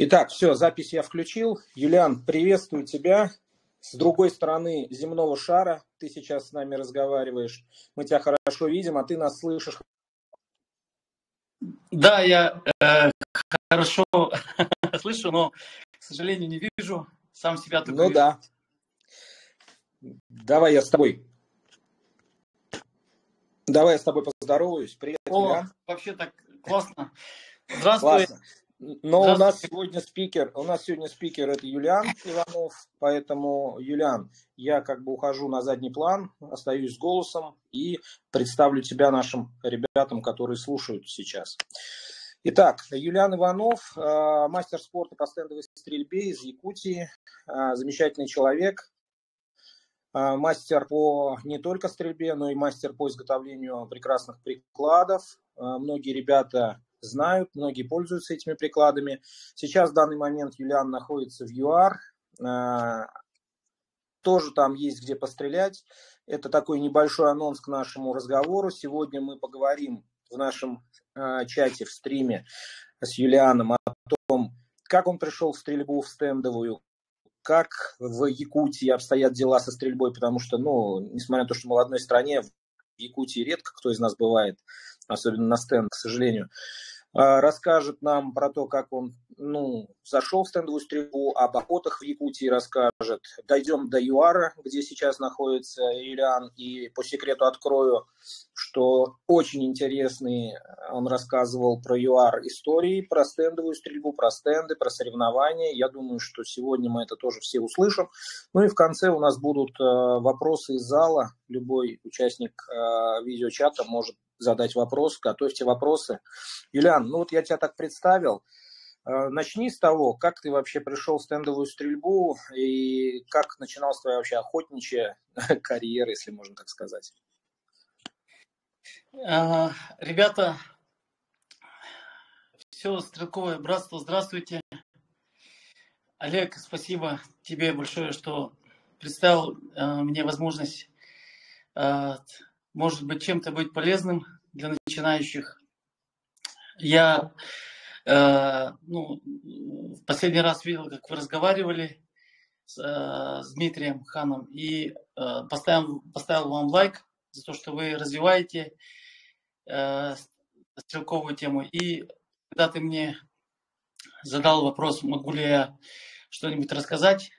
Итак, все, запись я включил. Юлиан, приветствую тебя. С другой стороны земного шара ты сейчас с нами разговариваешь. Мы тебя хорошо видим, а ты нас слышишь. Да, я хорошо слышу, но, к сожалению, не вижу сам себя только Ну вижу. да. Давай я с тобой поздороваюсь. Привет, Юлиан. Вообще так классно. Здравствуй. Классно. Но у нас сегодня спикер это Юлиан Иванов, поэтому, Юлиан, я как бы ухожу на задний план, остаюсь с голосом и представлю тебя нашим ребятам, которые слушают сейчас. Итак, Юлиан Иванов, мастер спорта по стендовой стрельбе из Якутии, замечательный человек, мастер по не только стрельбе, но и мастер по изготовлению прекрасных прикладов. Многие ребята знают, многие пользуются этими прикладами. Сейчас в данный момент Юлиан находится в ЮАР. Тоже там есть где пострелять. Это такой небольшой анонс к нашему разговору. Сегодня мы поговорим в нашем чате, в стриме с Юлианом о том, как он пришел в стрельбу в стендовую, как в Якутии обстоят дела со стрельбой, потому что, несмотря на то, что мы в одной стране, в Якутии редко кто из нас бывает, особенно на стендах, к сожалению, расскажет нам про то, как он зашел в стендовую стрельбу, об охотах в Якутии расскажет. Дойдем до ЮАРа, где сейчас находится Юлиан, и по секрету открою, что очень интересные он рассказывал про ЮАР истории, про стендовую стрельбу, про стенды, про соревнования. Я думаю, что сегодня мы это тоже все услышим. Ну и в конце у нас будут вопросы из зала. Любой участник видеочата может задать вопрос, готовьте вопросы. Юлиан, я тебя так представил. Начни с того, как ты вообще пришел в стендовую стрельбу и как начиналась твоя вообще охотничья карьера, если можно так сказать. Ребята, все, стрелковое братство, здравствуйте. Олег, спасибо тебе большое, что представил мне возможность, может быть, чем-то быть полезным для начинающих. Я в последний раз видел, как вы разговаривали с Дмитрием Ханом, и поставил вам лайк за то, что вы развиваете стрелковую тему. И когда ты мне задал вопрос, могу ли я что-нибудь рассказать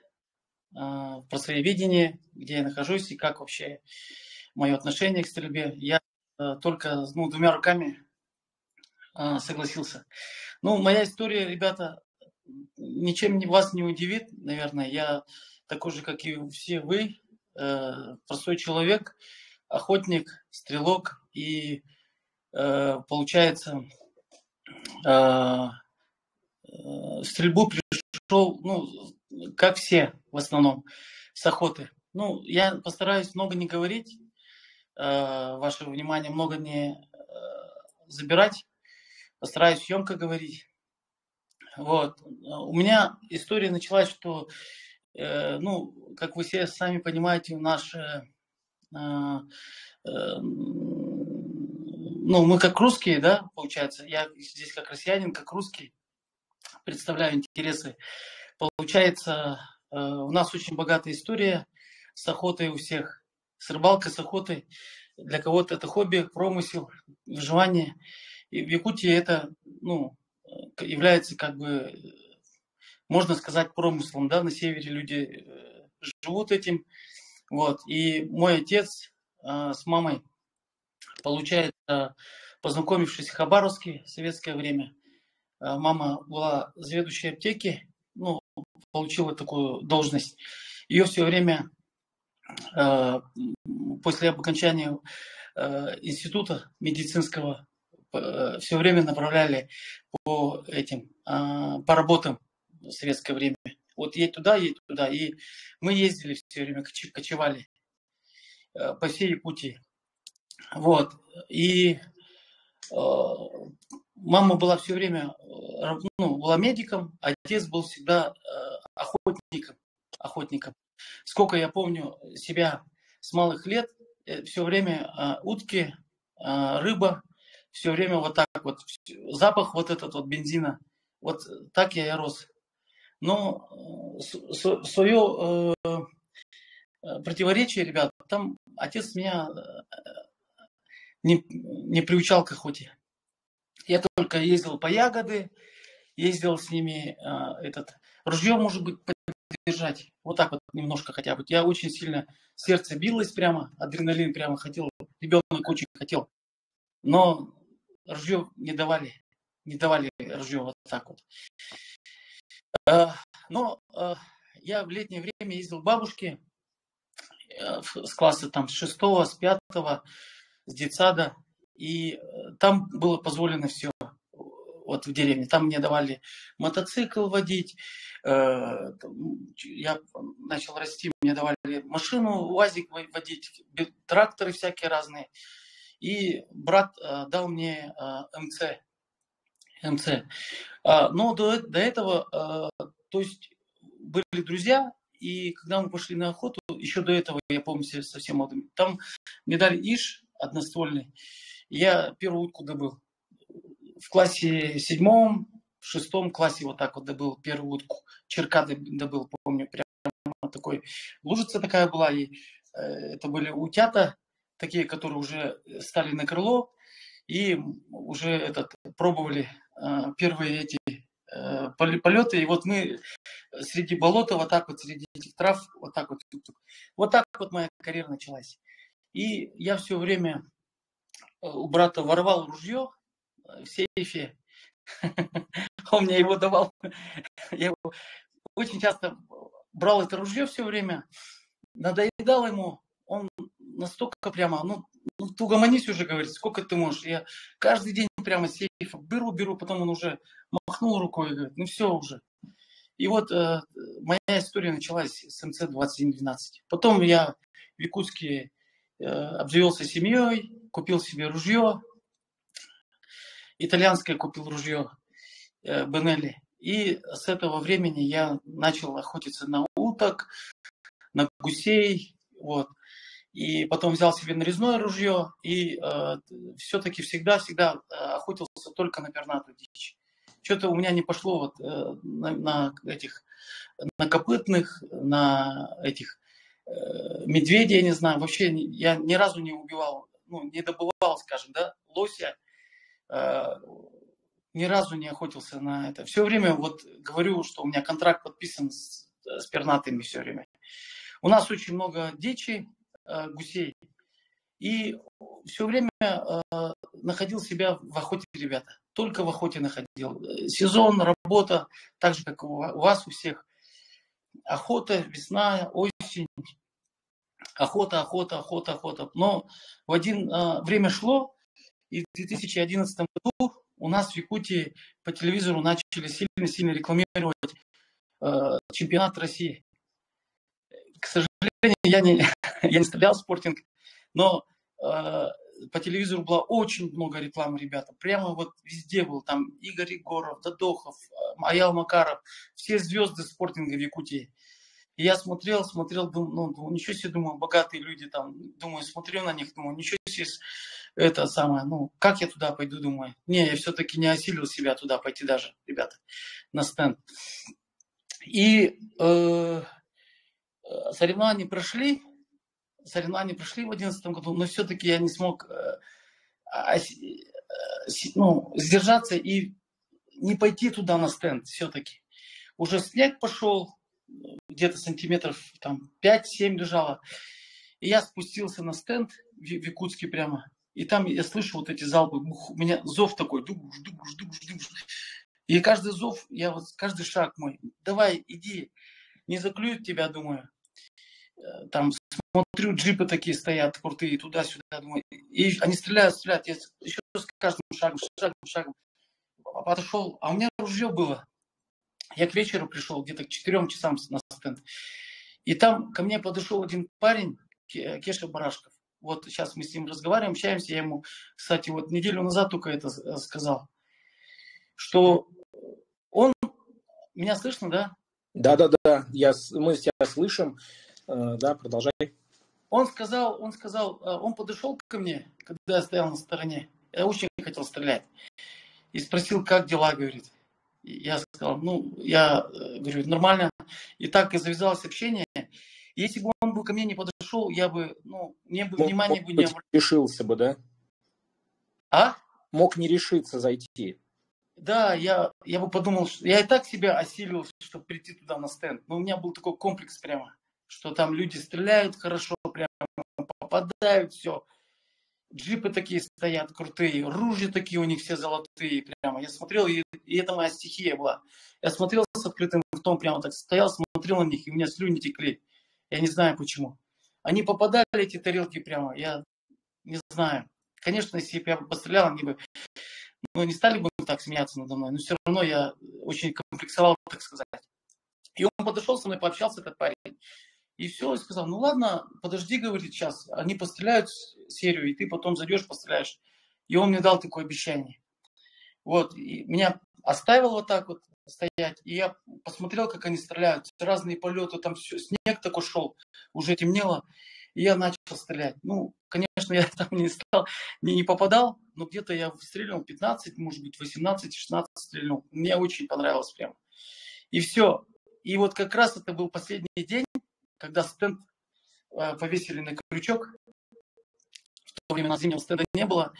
про свое видение, где я нахожусь и как вообще мое отношение к стрельбе, я только двумя руками согласился. Моя история, ребята, ничем вас не удивит, наверное. Я такой же, как и все вы, простой человек, охотник, стрелок. И получается, в стрельбу пришел, как все в основном, с охоты. Я постараюсь много не говорить, ваше внимание много не забирать. Постараюсь емко говорить. Вот. У меня история началась, что, как вы все сами понимаете, мы как русские, да, получается, я здесь как россиянин, как русский, представляю интересы. Получается, у нас очень богатая история с охотой у всех, с рыбалкой, с охотой. Для кого-то это хобби, промысел, выживание. И в Якутии это, является, как бы, можно сказать, промыслом, да, на севере люди живут этим. Вот. И мой отец с мамой, получается, познакомившись в Хабаровске в советское время, мама была заведующей аптеки, получила такую должность. Ее все время, после окончания института медицинского, все время направляли по работам в советское время. Вот едь туда. И мы ездили все время, кочевали по всей Якутии. Вот. И мама была все время, была медиком, а отец был всегда охотником. Сколько я помню себя с малых лет, все время утки, рыба, все время вот так вот, запах вот этот вот бензина. Вот так я и рос. Но свое противоречие, ребят, там отец меня не приучал к охоте. Я только ездил по ягоды, ездил с ними ружье, может быть, подержать. Вот так вот немножко хотя бы. Я очень сильно, сердце билось прямо, адреналин прямо хотел, ребенок очень хотел. Но ружье не давали ружье вот так вот. Но я в летнее время ездил к бабушке с класса там с 6, с 5, с детсада. И там было позволено все. Вот в деревне. Там мне давали мотоцикл водить. Я начал расти, мне давали машину, УАЗик водить, тракторы всякие разные. И брат дал мне МЦ. Но до этого, то есть были друзья, и когда мы пошли на охоту, еще до этого, я помню, совсем молодым, там мне дали иш одноствольный, я первую утку добыл. В классе 7, в 6 классе вот так вот добыл первую утку. Черка добыл, помню, прямо такой. Лужица такая была, и это были утята, такие, которые уже стали на крыло, и уже пробовали первые эти полеты. И вот мы среди болота, вот так вот, среди этих трав, вот так вот. Вот так вот моя карьера началась. И я все время у брата воровал ружье в сейфе. Он мне его давал. Я его очень часто брал это ружье все время, надоедал ему. Он настолько прямо, ты угомонись уже, говорит, сколько ты можешь. Я каждый день прямо сейф беру, потом он уже махнул рукой и говорит, ну все уже. И вот моя история началась с МЦ-2712. Потом я в Якутске обзавелся семьей, купил себе ружье, итальянское купил ружье Бенелли. И с этого времени я начал охотиться на уток, на гусей, вот. И потом взял себе нарезное ружье и все-таки всегда охотился только на пернатую дичь. Что-то у меня не пошло вот на копытных, на этих медведей, я не знаю. Вообще я ни разу не убивал, не добывал, скажем, да, лося. Ни разу не охотился на это. Все время вот говорю, что у меня контракт подписан с пернатыми все время. У нас очень много дичи, гусей. И все время находил себя в охоте, ребята. Только в охоте находил. Сезон, работа, так же, как у вас у всех. Охота, весна, осень. Охота. Но в один время шло, и в 2011 году у нас в Якутии по телевизору начали сильно рекламировать чемпионат России. К сожалению, я не стрелял в спортинг, но по телевизору было очень много рекламы, ребята. Прямо вот везде был. Там Игорь Егоров, Дадохов, Аял Макаров. Все звезды спортинга в Якутии. И я смотрел, думал, ничего себе, думаю, богатые люди там. Думаю, смотрю на них, думаю, ничего себе, это самое, как я туда пойду, думаю. Не, я все-таки не осилил себя туда пойти даже, ребята, на стенд. И соревнования прошли в 2011 году, но все-таки я не смог сдержаться и не пойти туда на стенд все-таки. Уже снег пошел, где-то сантиметров там 5-7 лежало. И я спустился на стенд в Якутске прямо. И там я слышу вот эти залпы. У меня зов такой. Дугуш. И каждый зов, каждый шаг мой. Давай, иди. Не заклюют тебя, думаю. Там смотрю, джипы такие стоят, крутые, туда-сюда, думаю. И они стреляют. Я еще с каждым шагом. Подошел, а у меня ружье было. Я к вечеру пришел, где-то к 4 часам на стенд. И там ко мне подошел один парень, Кеша Барашков. Вот сейчас мы с ним разговариваем, общаемся. Я ему, кстати, вот неделю назад только это сказал. Что он... Меня слышно, да? Да. Мы тебя слышим. Да, продолжай. Он подошел ко мне, когда я стоял на стороне. Я очень хотел стрелять. И спросил, как дела, говорит. Я сказал, говорю, нормально. И так и завязалось общение. Если бы он бы ко мне не подошел, я бы, ну, мне бы внимания бы не обратил. Решился бы, да? А? Мог не решиться зайти. Да, я бы подумал, что я и так себя осилил, чтобы прийти туда на стенд. Но у меня был такой комплекс прямо, что там люди стреляют хорошо, прямо попадают, все. Джипы такие стоят крутые, ружья такие у них все золотые прямо. Я смотрел, и это моя стихия была. Я смотрел с открытым ртом, прямо так стоял, смотрел на них, и у меня слюни текли. Я не знаю почему. Они попадали, эти тарелки прямо, я не знаю. Конечно, если бы я пострелял, они бы, ну, не стали бы так смеяться надо мной, но все равно я очень комплексовал, так сказать. И он подошел со мной, пообщался, этот парень. И все, и сказал, ну ладно, подожди, говорит, сейчас. Они постреляют серию, и ты потом зайдешь, постреляешь. И он мне дал такое обещание. Вот, и меня оставил вот так вот стоять, и я посмотрел, как они стреляют. Разные полеты, там все, снег такой шел, уже темнело, и я начал стрелять. Ну, конечно, я там не стал, не попадал, но где-то я выстрелил 15, может быть, 18-16 стрельнул. Мне очень понравилось прям. И все. И вот как раз это был последний день, когда стенд повесили на крючок. В то время на зимнего стенда не было.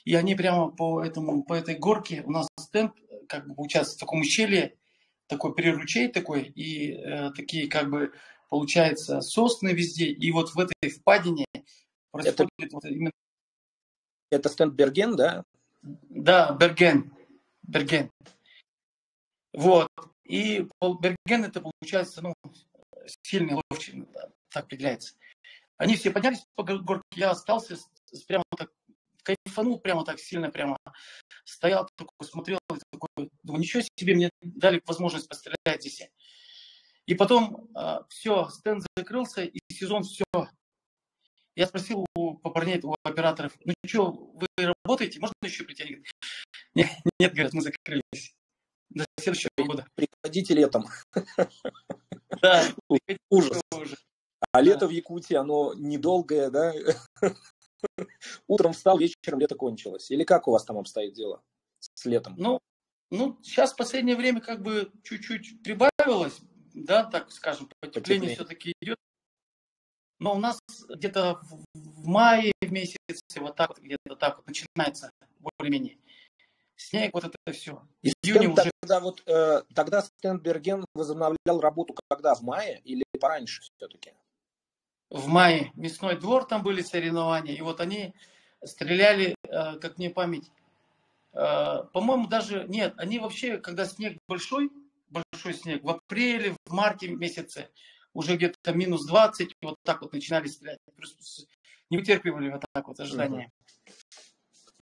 И они прямо по этой горке, у нас стенд, как бы получается, в таком ущелье, такой приручей такой, и такие, как бы, получается, сосны везде. И вот в этой впадине происходит вот именно... Это стенд Берген, да? Да, Берген. Вот. И Берген это получается, ну, сильный, ловчий, так определяется. Они все поднялись по горке, я остался прямо так, кайфанул прямо так сильно, прямо стоял, такой, смотрел, такой, думаю, ничего себе, мне дали возможность пострелять здесь. И потом все, стенд закрылся, и сезон все. Я спросил у парней, у операторов, ну что, вы работаете, можно еще прийти? Они говорят, нет, говорят, мы закрылись. До следующего года. Приходите летом. Да, ужас. А лето в Якутии, оно недолгое, да? Утром встал, вечером лето кончилось. Или как у вас там обстоит дело с летом? Ну, сейчас в последнее время как бы чуть-чуть прибавилось, да, так скажем, потепление все-таки идет. Но у нас где-то в мае в месяце вот так вот, где-то так вот начинается более-менее. Снег, вот это все. И июне уже... Тогда стенд Берген возобновлял работу когда? В мае или пораньше все-таки? В мае. Мясной двор, там были соревнования. И вот они стреляли, как мне память, по-моему, даже... Нет, они вообще, когда снег большой снег, в апреле, в марте месяце, уже где-то минус 20, вот так вот начинали стрелять. Не вытерпевали вот так вот ожидания.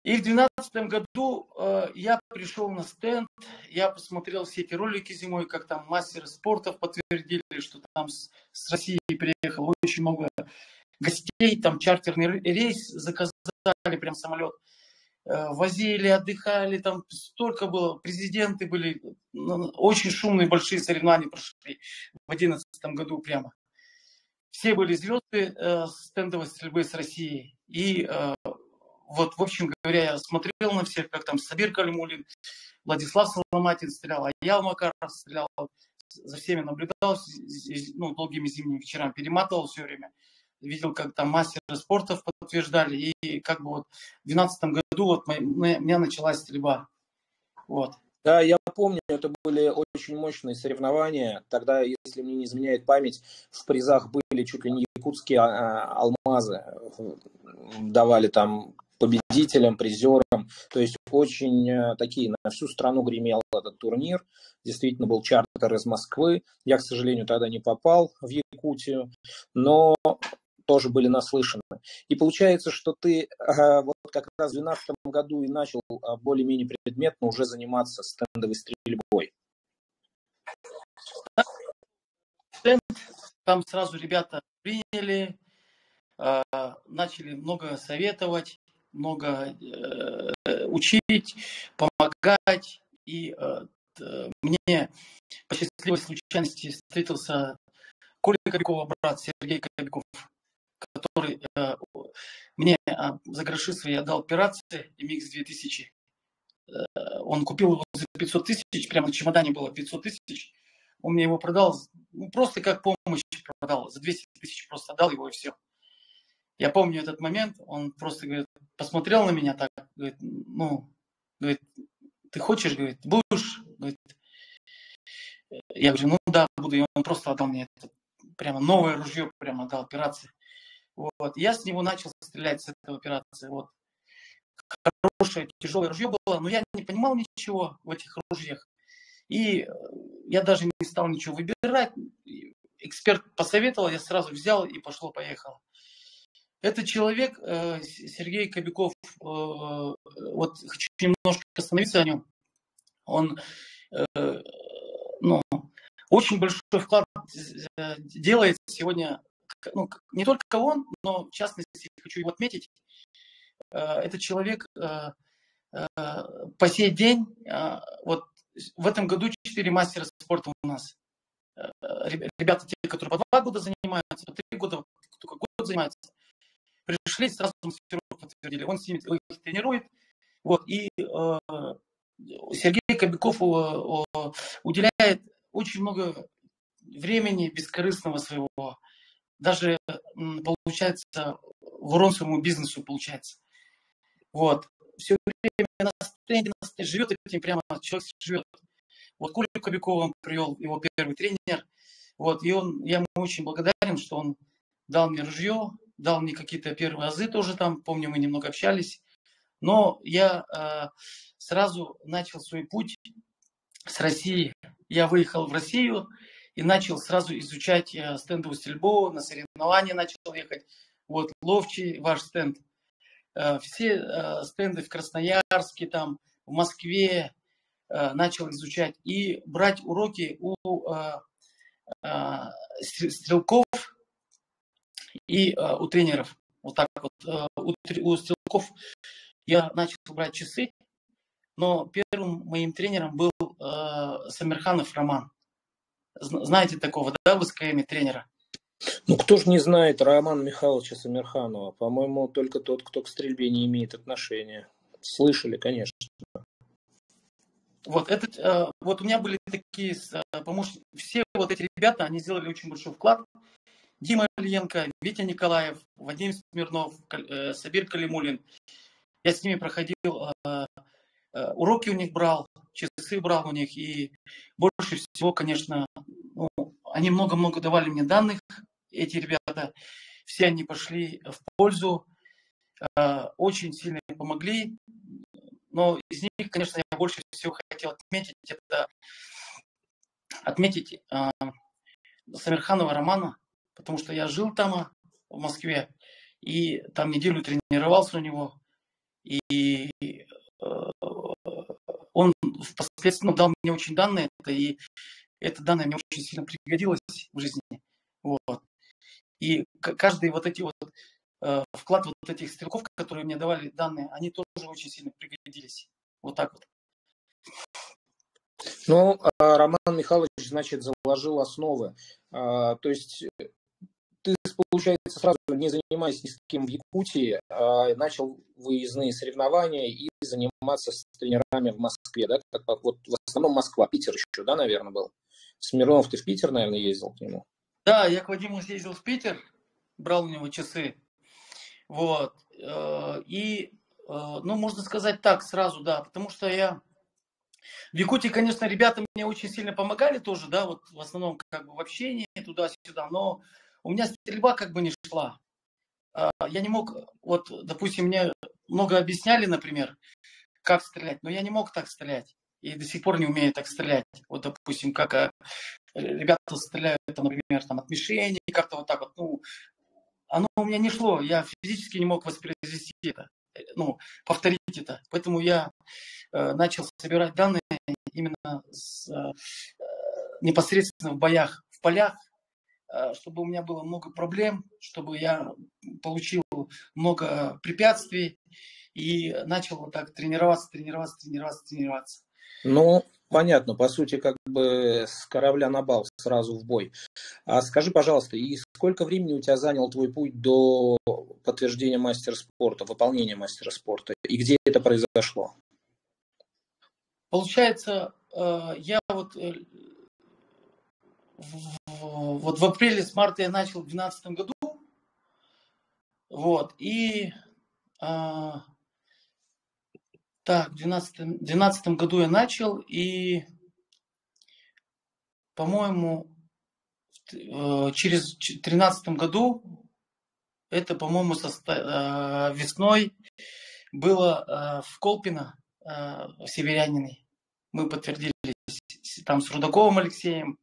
И в 2012 году я пришел на стенд, я посмотрел все эти ролики зимой, как там мастеры спортов подтвердили, что там с России приехало очень много гостей, там чартерный рейс заказали, прям самолет. Возили, отдыхали, там столько было, президенты были, очень шумные, большие соревнования прошли в 2011 году прямо. Все были звезды стендовой стрельбы с России. И вот, в общем говоря, я смотрел на всех, как там Сабир Калимулин, Владислав Соломатин стрелял, а я Макаров стрелял, за всеми наблюдал, ну, долгими зимними вечерами, перематывал все время. Видел, как там мастеры спортов подтверждали, и как бы вот в 2012 году вот у меня началась стрельба. Вот. Да, я помню, это были очень мощные соревнования. Тогда, если мне не изменяет память, в призах были чуть ли не якутские алмазы. Давали там победителям, призерам. То есть очень такие, на всю страну гремел этот турнир. Действительно был чартер из Москвы. Я, к сожалению, тогда не попал в Якутию, но тоже были наслышаны. И получается, что ты вот как раз в 2012 году и начал более-менее предметно уже заниматься стендовой стрельбой. Стенд, там сразу ребята приняли, начали много советовать, много учить, помогать. И мне по счастливой случайности встретился Коля Кобяков, брат Сергей Кобяков, который мне за гроши свои отдал операции MX-2000. Он купил его за 500 тысяч, прямо в чемодане было 500 тысяч. Он мне его продал, ну, просто как помощь продал. За 200 тысяч просто отдал его и все. Я помню этот момент, он просто, говорит, посмотрел на меня так, говорит, ну, говорит, ты хочешь, говорит, будешь? Говорит, я говорю, ну да, буду. И он просто отдал мне это, прямо новое ружье, прямо отдал операции. Вот. Я с него начал стрелять с этой операции. Вот. Хорошее, тяжелое ружье было, но я не понимал ничего в этих ружьях. И я даже не стал ничего выбирать. Эксперт посоветовал, я сразу взял и пошло-поехало. Этот человек, Сергей Кобяков, вот хочу немножко остановиться о нем. Он ну, очень большой вклад делает сегодня, ну, не только он, но в частности хочу его отметить. Этот человек по сей день, вот в этом году 4 мастера спорта у нас. Ребята, те, которые по 2 года занимаются, по 3 года, только год занимаются, пришли, сразу мастеров подтвердили. Он с ними их тренирует. Вот, и Сергей Кобяков уделяет очень много времени бескорыстного своего. Даже, получается, в урон своему бизнесу получается. Вот. Все время на стенде живет этим, прямо человек живет. Вот Колю Кобякова он привел, его первый тренер. Вот, и я ему очень благодарен, что он дал мне ружье, дал мне какие-то первые азы тоже там, помню, мы немного общались. Но я сразу начал свой путь с России. Я выехал в Россию и начал сразу изучать стендовую стрельбу, на соревнования начал ехать. Вот, Ловчий, ваш стенд. Все стенды в Красноярске, там, в Москве начал изучать и брать уроки у стрелков и у тренеров. Вот так вот. У стрелков я начал брать часы, но первым моим тренером был Самирханов Роман. Знаете такого, да, в СКМ тренера? Ну, кто же не знает Романа Михайловича Самирханова? По-моему, только тот, кто к стрельбе не имеет отношения. Слышали, конечно. Вот, вот у меня были такие помощники. Все вот эти ребята, они сделали очень большой вклад. Дима Ильенко, Витя Николаев, Вадим Смирнов, Сабир Калимулин. Я с ними проходил, уроки у них брал, часы брал у них. И больше всего, конечно, ну, они много-много давали мне данных, эти ребята. Все они пошли в пользу, очень сильно помогли. Но из них, конечно, я больше всего хотел отметить Самирханова Романа, потому что я жил там, в Москве, и там неделю тренировался у него. И он впоследствии дал мне очень данные, и это данные мне очень сильно пригодилось в жизни. Вот. И каждый вот эти вот вклад вот этих стрелков, которые мне давали данные, они тоже очень сильно пригодились. Вот так вот. Ну, Роман Михайлович, значит, заложил основы. То есть ты, получается, сразу не занимаясь ни с кем в Якутии, начал выездные соревнования и заниматься с тренерами в Москве, да? Вот в основном Москва, Питер еще, да, наверное, был. Смирнов, ты в Питер, наверное, ездил к нему? Да, я к Вадиму съездил в Питер, брал у него часы. Вот. И, ну, можно сказать так сразу, да, потому что я... В Якутии, конечно, ребята мне очень сильно помогали тоже, да, вот в основном как бы в общении туда-сюда, но у меня стрельба как бы не шла. Я не мог, вот, допустим, мне много объясняли, например, как стрелять, но я не мог так стрелять. И до сих пор не умею так стрелять. Вот, допустим, как ребята стреляют, там, например, там, от мишени, как-то вот так вот. Ну, оно у меня не шло. Я физически не мог воспроизвести это, ну, повторить это. Поэтому я начал собирать данные именно непосредственно в боях, в полях, чтобы у меня было много проблем, чтобы я получил много препятствий и начал вот так тренироваться. Ну, понятно, по сути, как бы с корабля на бал сразу в бой. А скажи, пожалуйста, и сколько времени у тебя занял твой путь до подтверждения мастера спорта, выполнения мастера спорта, и где это произошло? Получается, я вот вот в апреле, с марта я начал в 2012 году. Вот, и так, в 2012 году я начал, и, по-моему, через 2013 году, это, по-моему, весной, было в Колпино, в Северяниной. Мы подтвердили там с Рудаковым Алексеем,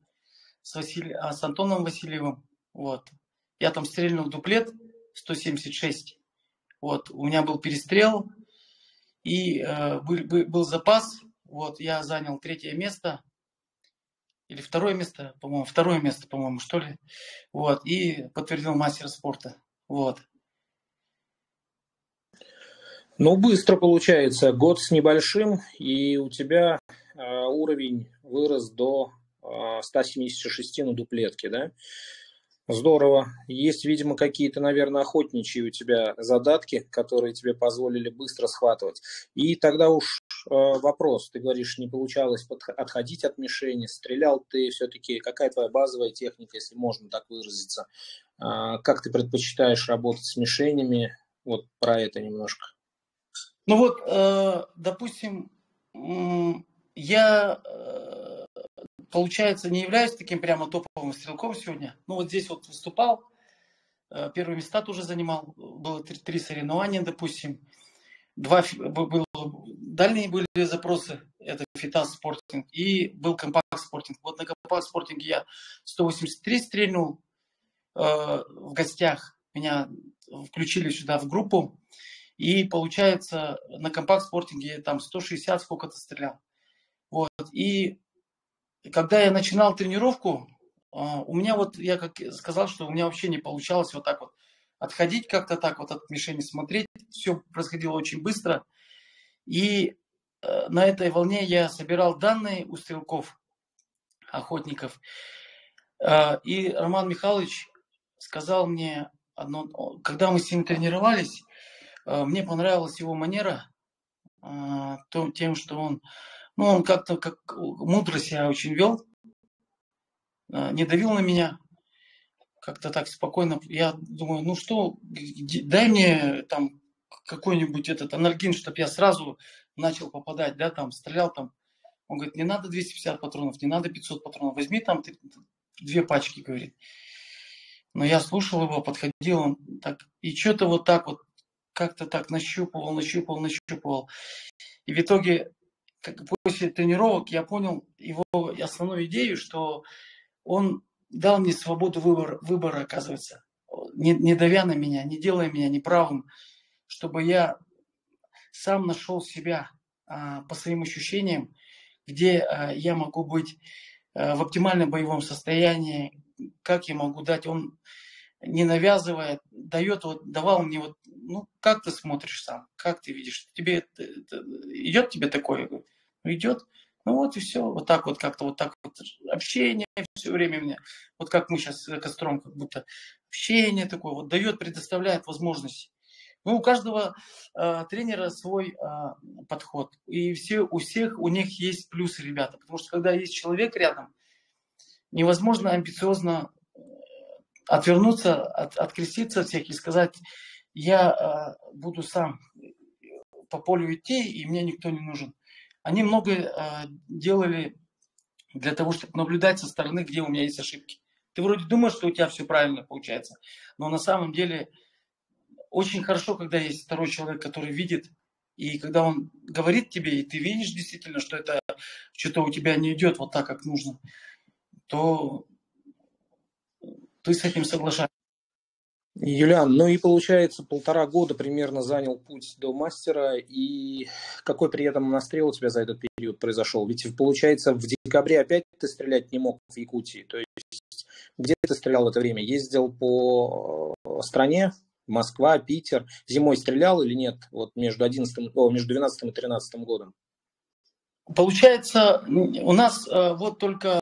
с Антоном Васильевым. Вот. Я там стрельнул дуплет 176. Вот. У меня был перестрел. И был запас, вот, я занял 3-е место, или 2-е место, по-моему, 2-е место, по-моему, что ли, вот, и подтвердил мастера спорта, вот. Ну, быстро получается, год с небольшим, и у тебя уровень вырос до 176 на дуплетке, да? Здорово. Есть, видимо, какие-то, наверное, охотничьи у тебя задатки, которые тебе позволили быстро схватывать. И тогда уж вопрос. Ты говоришь, не получалось отходить от мишени. Стрелял ты все-таки. Какая твоя базовая техника, если можно так выразиться? Как ты предпочитаешь работать с мишенями? Вот про это немножко. Ну вот, допустим, я, получается, не являюсь таким прямо топовым стрелком сегодня. Ну вот здесь вот выступал, первые места тоже занимал, было 3 соревнования, допустим. Дальние были запросы, это Фитас Спортинг, и был Компакт Спортинг. Вот на Компакт Спортинге я 183 стрельнул в гостях, меня включили сюда в группу, и получается на Компакт Спортинге там 160 сколько-то стрелял. Вот, и когда я начинал тренировку, у меня вот, я как сказал, что у меня вообще не получалось вот так вот отходить как-то так вот от мишени смотреть, все происходило очень быстро. И на этой волне я собирал данные у стрелков, охотников. И Роман Михайлович сказал мне одно, когда мы с ним тренировались, мне понравилась его манера, тем, что он как-то как мудро себя очень вел, не давил на меня, как-то так спокойно. Я думаю, ну что, дай мне там какой-нибудь этот анальгин, чтобы я сразу начал попадать, да, там, стрелял там. Он говорит, не надо 250 патронов, не надо 500 патронов, возьми там 2 пачки, говорит. Но я слушал его, подходил, он так, и что-то вот так вот, как-то так нащупывал. И в итоге, после тренировок я понял его основную идею, что он дал мне свободу выбора, оказывается, не давя на меня, не делая меня неправым, чтобы я сам нашел себя по своим ощущениям, где я могу быть в оптимальном боевом состоянии, как я могу дать, он не навязывает, дает, вот, давал мне вот, ну, как ты смотришь сам, как ты видишь, тебе идет тебе такое? Ну, идет. Ну вот и все, вот так вот как-то вот так вот общение все время у меня, вот как мы сейчас с Костром, как будто общение такое вот дает, предоставляет возможность. Ну, у каждого тренера свой подход. И у всех у них есть плюсы, ребята. Потому что когда есть человек рядом, невозможно амбициозно отвернуться, откреститься от всех и сказать, я буду сам по полю идти, и мне никто не нужен. Они многое делали для того, чтобы наблюдать со стороны, где у меня есть ошибки. Ты вроде думаешь, что у тебя все правильно получается, но на самом деле очень хорошо, когда есть второй человек, который видит, и когда он говорит тебе, и ты видишь действительно, что это что-то у тебя не идет вот так, как нужно, то ты с этим соглашаешься. Юлиан, ну и получается 1,5 года примерно занял путь до мастера, и какой при этом настрел у тебя за этот период произошел? Ведь получается в декабре опять ты стрелять не мог в Якутии, то есть где ты стрелял в это время? Ездил по стране? Москва, Питер? Зимой стрелял или нет? Вот между 12 и 13 годом. Получается, у нас вот только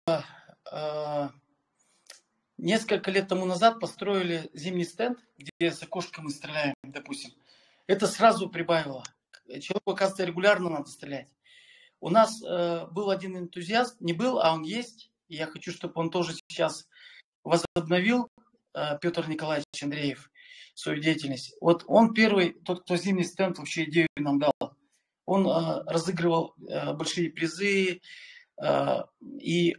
несколько лет тому назад построили зимний стенд, где с окошка мы стреляем, допустим. Это сразу прибавило. Человеку, оказывается, регулярно надо стрелять. У нас был один энтузиаст, не был, а он есть, И я хочу, чтобы он тоже сейчас возобновил, Петр Николаевич Андреев, свою деятельность. Вот он первый, тот, кто зимний стенд вообще идею нам дал. Он разыгрывал большие призы и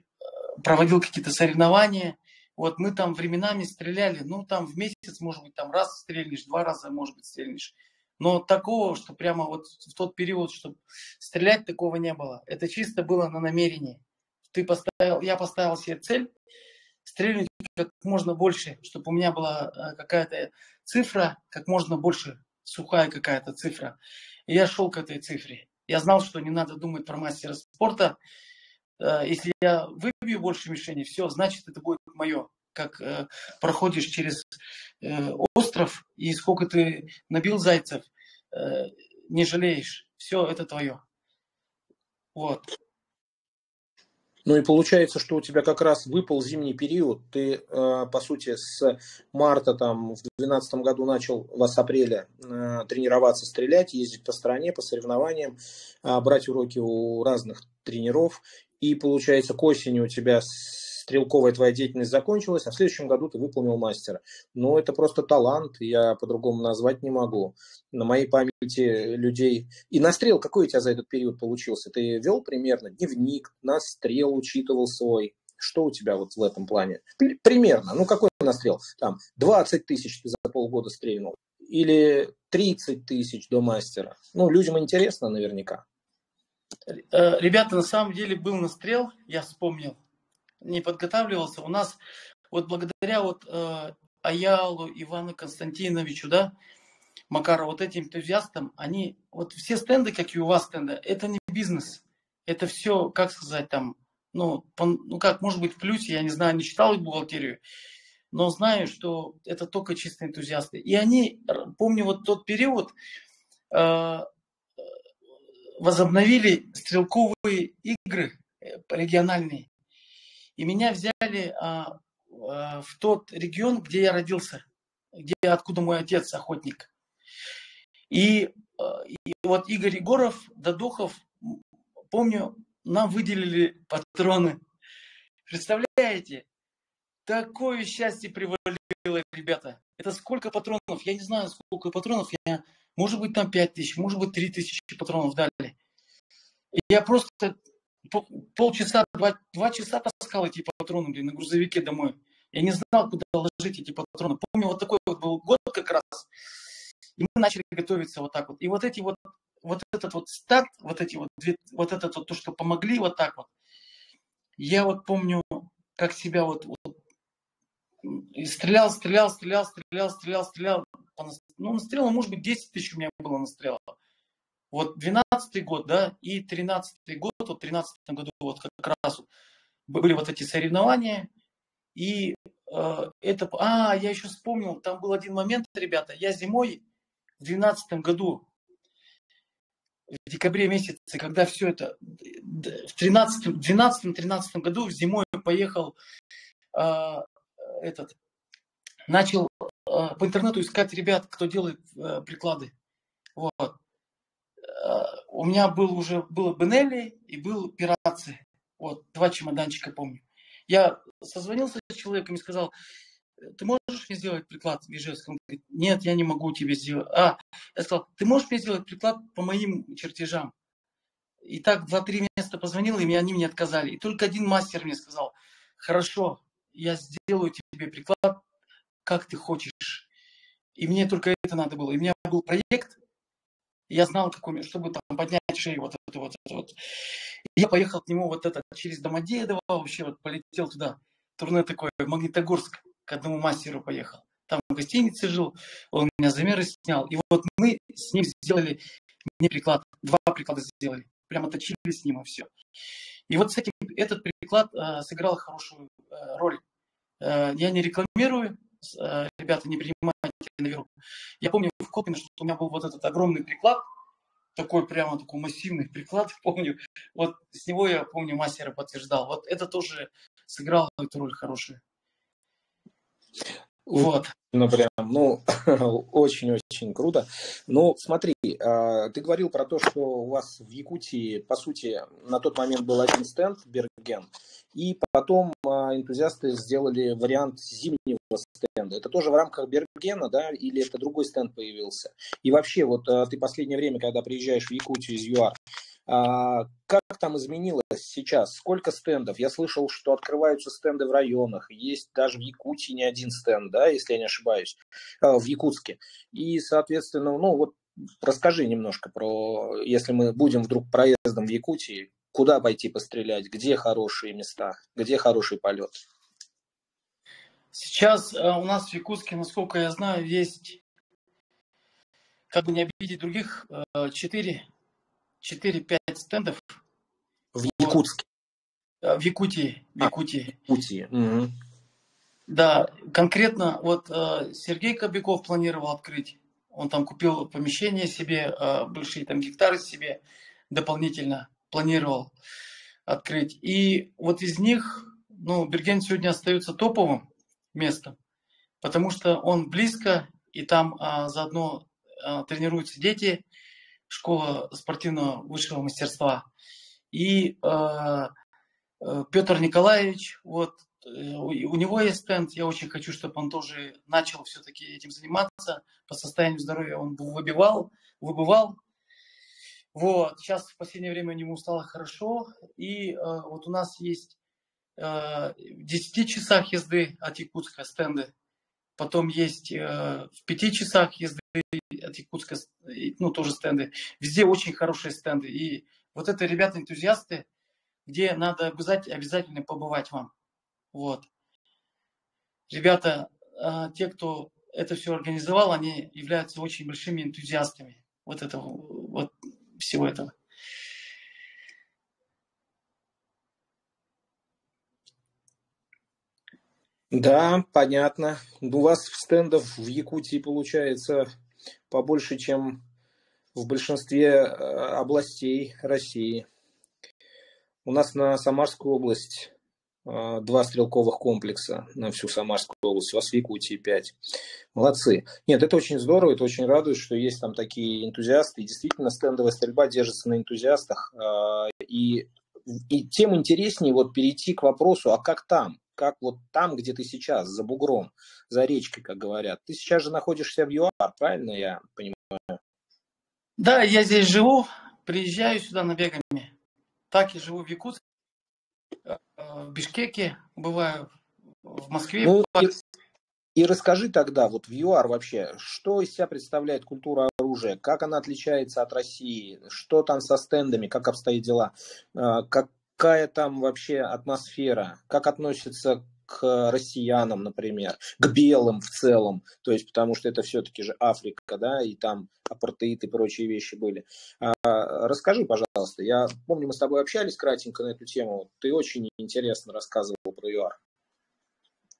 проводил какие-то соревнования. Вот мы там временами стреляли, ну там в месяц, может быть, там раз стрельнешь, 2 раза, может быть, стрельнешь. Но такого, что прямо вот в тот период, чтобы стрелять, такого не было. Это чисто было на намерении. Я поставил себе цель стрельнуть как можно больше, чтобы у меня была какая-то цифра, как можно больше, сухая какая-то цифра. И я шел к этой цифре. Я знал, что не надо думать про мастера спорта. Если я выбью больше мишеней, все, значит, это будет мое. Как проходишь через остров, и сколько ты набил зайцев, не жалеешь. Все, это твое. Вот. Ну и получается, что у тебя как раз выпал зимний период. Ты, по сути, с марта там, в 2012 году начал с апреля тренироваться, стрелять, ездить по стране, по соревнованиям, брать уроки у разных тренеров. И получается, к осени у тебя стрелковая твоя деятельность закончилась, а в следующем году ты выполнил мастера. Ну, это просто талант, я по-другому назвать не могу. На моей памяти людей... И настрел какой у тебя за этот период получился? Ты вел примерно дневник, настрел учитывал свой? Что у тебя вот в этом плане? Примерно. Ну, какой настрел? Там 20 тысяч ты за полгода стрельнул? Или 30 тысяч до мастера? Ну, людям интересно наверняка. Ребята, на самом деле был настрел, я вспомнил. Не подготавливался. У нас вот благодаря вот Аялу, Ивану Константиновичу, да, Макару, вот этим энтузиастам, они, вот все стенды, как и у вас стенды, это не бизнес. Это все, как сказать, там, ну как, может быть, в плюсе, я не знаю, не читал их бухгалтерию, но знаю, что это только чисто энтузиасты. И они, помню, вот тот период, возобновили стрелковые игры региональные. И меня взяли в тот регион, где я родился, откуда мой отец охотник. И вот Игорь Егоров, Додохов, помню, нам выделили патроны. Представляете? Такое счастье привалило, ребята. Это сколько патронов? Я не знаю, сколько патронов. Может быть, там 5000, может быть, 3000 патронов дали. И я просто полчаса, 2 часа таскал эти патроны, на грузовике домой. Я не знал, куда ложить эти патроны. Помню, вот такой вот был год как раз. И мы начали готовиться вот так вот. И вот этот вот старт, вот этот вот то, что помогли вот так вот. Я вот помню, как себя и стрелял. Ну, настрелом, может быть, 10 тысяч у меня было настрелов. Вот 12-й год, да, и 13-й год, вот в 13-м году вот как раз были вот эти соревнования. И я еще вспомнил, там был один момент, ребята, я зимой в 12-м году, в декабре месяце, когда все это, в 12-13 году зимой поехал, начал по интернету искать ребят, кто делает приклады. Вот. У меня было Бенелли и был Пираци. Вот, 2 чемоданчика, помню. Я созвонился с человеком и сказал: ты можешь мне сделать приклад в Ижевске? Он говорит: нет, я не могу тебе сделать. Я сказал: ты можешь мне сделать приклад по моим чертежам? И так 2-3 места позвонил, и они мне отказали. И только один мастер мне сказал: хорошо, я сделаю тебе приклад, как ты хочешь. И мне только это надо было. И у меня был проект, и я знал, чтобы там поднять шею, вот это. И я поехал к нему через Домодедово, вообще вот полетел туда. Турне такое, в Магнитогорск, к одному мастеру поехал. Там в гостинице жил, он меня замеры снял. И вот мы с ним сделали мне приклад, 2 приклада сделали. Прямо точили с ним и все. И вот с этим этот приклад сыграл хорошую роль. Я не рекламирую, ребята, не принимайте на веру. Я помню в Колпино, что у меня был вот этот огромный приклад, такой массивный приклад, помню. Вот с него я, помню, мастера подтверждал. Вот это тоже сыграло эту роль хорошую. Вот. Ну, прям, ну, очень-очень круто. Ну, смотри, ты говорил про то, что у вас в Якутии, по сути, на тот момент был один стенд, Берген, и потом энтузиасты сделали вариант зимнего стенда. Это тоже в рамках Бергена, да, или это другой стенд появился? И вообще, вот ты последнее время, когда приезжаешь в Якутию из ЮАР, как там изменилось сейчас? Сколько стендов? Я слышал, что открываются стенды в районах. Есть даже в Якутии не один стенд, да, если я не ошибаюсь, в Якутске. И, соответственно, ну вот расскажи немножко про, если мы будем вдруг проездом в Якутии, куда пойти пострелять, где хорошие места, где хороший полет. Сейчас у нас в Якутске, насколько я знаю, есть, как бы не обидеть других, 4-5 стендов. В Вот. Якутске? В Якутии. В Якутии. В Якутии. Угу. Да, конкретно вот Сергей Кобяков планировал открыть. Он там купил помещение себе, большие там гектары себе дополнительно планировал открыть. И вот из них, ну, Берген сегодня остается топовым местом, потому что он близко, и там заодно тренируются дети, школа спортивного высшего мастерства. И Петр Николаевич, вот, у него есть стенд, я очень хочу, чтобы он тоже начал все-таки этим заниматься. По состоянию здоровья он выбывал. Вот, сейчас в последнее время у него стало хорошо. И вот у нас есть в 10 часах езды от Якутска стенды. Потом есть в 5 часах езды от Якутска, ну, тоже стенды. Везде очень хорошие стенды. И вот это ребята-энтузиасты, где надо обязательно побывать вам. Вот. Ребята, те, кто это все организовал, они являются очень большими энтузиастами вот этого, вот всего этого. Да, понятно. У вас стендов в Якутии получается побольше, чем в большинстве областей России. У нас на Самарскую область 2 стрелковых комплекса на всю Самарскую область, у вас в Якутии 5. Молодцы. Нет, это очень здорово, это очень радует, что есть там такие энтузиасты. И действительно, стендовая стрельба держится на энтузиастах. И тем интереснее вот перейти к вопросу, а как там? Как вот там, где ты сейчас, за бугром, за речкой, как говорят. Ты сейчас же находишься в ЮАР, правильно я понимаю? Да, я здесь живу, приезжаю сюда набегами. Так и живу в Якутске, в Бишкеке, бываю в Москве. Ну, и расскажи тогда, вот в ЮАР вообще, что из себя представляет культура оружия, как она отличается от России, что там со стендами, как обстоят дела, какая там вообще атмосфера, как относятся к россиянам, например, к белым в целом, то есть потому что это все-таки же Африка, да, и там апартеид и прочие вещи были. Расскажи, пожалуйста, я помню, мы с тобой общались кратенько на эту тему, ты очень интересно рассказывал про ЮАР.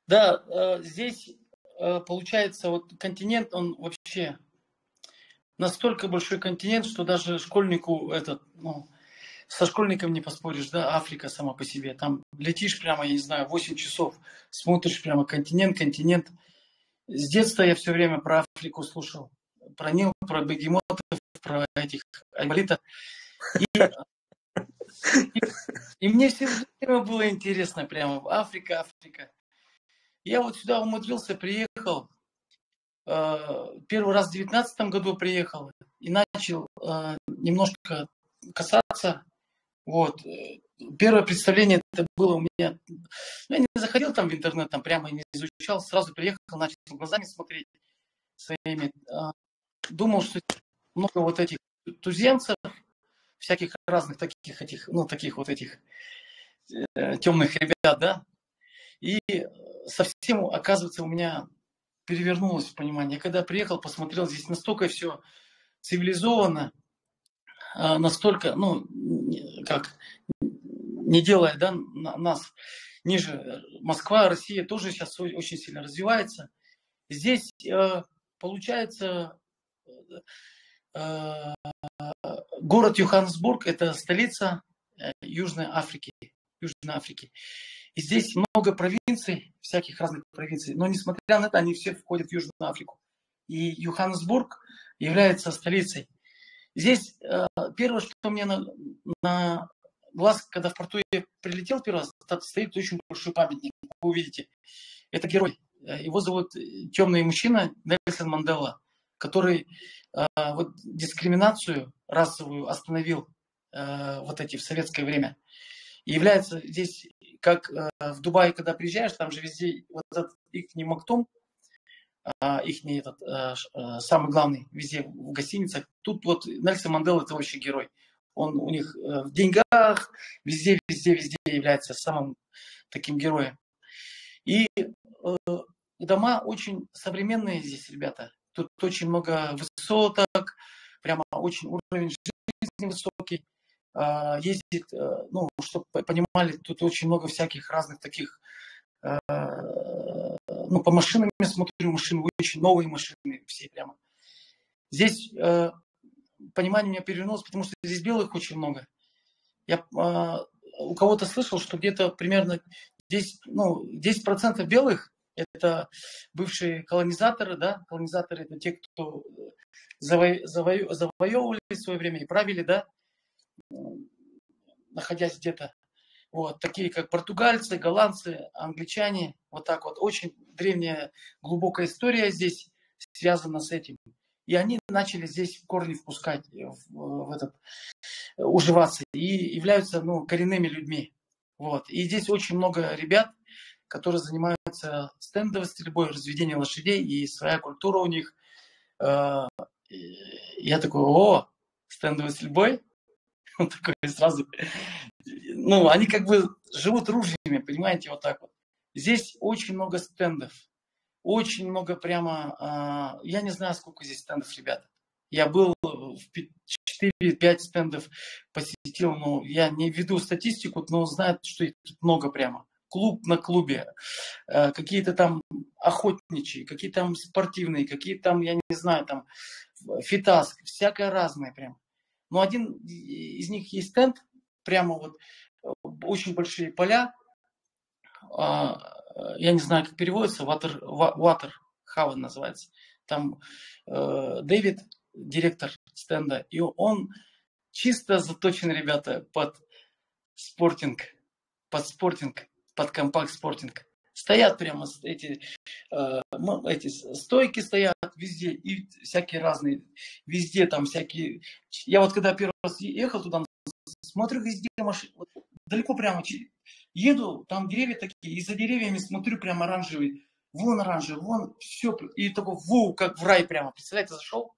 Да, здесь получается, вот континент, он вообще настолько большой континент, что даже школьнику со школьником не поспоришь, да, Африка сама по себе. Там летишь прямо, я не знаю, 8 часов, смотришь прямо континент. С детства я все время про Африку слушал. Про Нил, про бегемотов, про этих айболитов. И мне все время было интересно прямо. Африка. Я вот сюда умудрился, приехал. Первый раз в 2019 году приехал и начал немножко касаться. Вот. Первое представление это было у меня. Я не заходил там в интернет, там прямо не изучал, сразу приехал, начал глазами смотреть своими. Думал, что много вот этих туземцев, всяких разных таких этих, ну, таких вот этих темных ребят, да. И совсем, оказывается, у меня перевернулось понимание. Я когда приехал, посмотрел, здесь настолько все цивилизованно, настолько, ну, как, не делая, да, нас ниже. Москва, Россия тоже сейчас очень сильно развивается. Здесь получается город Йоханнесбург, это столица Южной Африки. И здесь много провинций, всяких разных провинций. Но несмотря на это, они все входят в Южную Африку. И Йоханнесбург является столицей. Здесь первое, что мне на глаз, когда в порту я прилетел первый раз, стоит очень большой памятник. Вы увидите. Это герой. Его зовут темный мужчина Нельсон Мандела, который вот дискриминацию расовую остановил вот эти в советское время. И является здесь, как в Дубае, когда приезжаешь, там же везде вот этот их Мактум, их самый главный везде в гостиницах. Тут вот Нельсон Мандела это вообще герой. Он у них в деньгах, везде является самым таким героем. И дома очень современные здесь, ребята. Тут очень много высоток, прямо очень уровень жизни высокий. Ездит, ну, чтобы понимали, тут очень много всяких разных таких, ну, по машинам я смотрю, машины очень новые машины, все прямо. Здесь понимание у меня перевернулось, потому что здесь белых очень много. Я у кого-то слышал, что где-то примерно 10% белых это бывшие колонизаторы, да, колонизаторы это те, кто завоевывали в свое время и правили, да, находясь где-то. Вот, такие как португальцы, голландцы, англичане, вот так вот. Очень древняя, глубокая история здесь связана с этим. И они начали здесь корни впускать, в этот, уживаться и являются, ну, коренными людьми. Вот. И здесь очень много ребят, которые занимаются стендовой стрельбой, разведением лошадей, и своя культура у них. Я такой, стендовой стрельбой? Он такой сразу... Ну, они как бы живут ружьями, понимаете, вот так вот. Здесь очень много стендов. Очень много прямо... Я не знаю, сколько здесь стендов, ребята. Я был в 4-5 стендов, посетил, но я не веду статистику, но знаю, что их тут много прямо. Клуб на клубе, какие-то там охотничьи, какие там спортивные, какие там, я не знаю, там фитас, всякое разное прям. Но один из них есть стенд, прямо вот очень большие поля, я не знаю, как переводится, Water Haven называется. Там Дэвид, директор стенда, и он чисто заточен, ребята, под спортинг, под компакт-спортинг. Стоят прямо эти стойки стоят везде, и всякие разные, везде там всякие. Я вот когда первый раз ехал туда, смотрю, везде машины, вот, далеко прямо еду, там деревья такие, и за деревьями смотрю прямо оранжевый, вон оранжевый, вон все, и такой, как в рай прямо, представляете, зашел,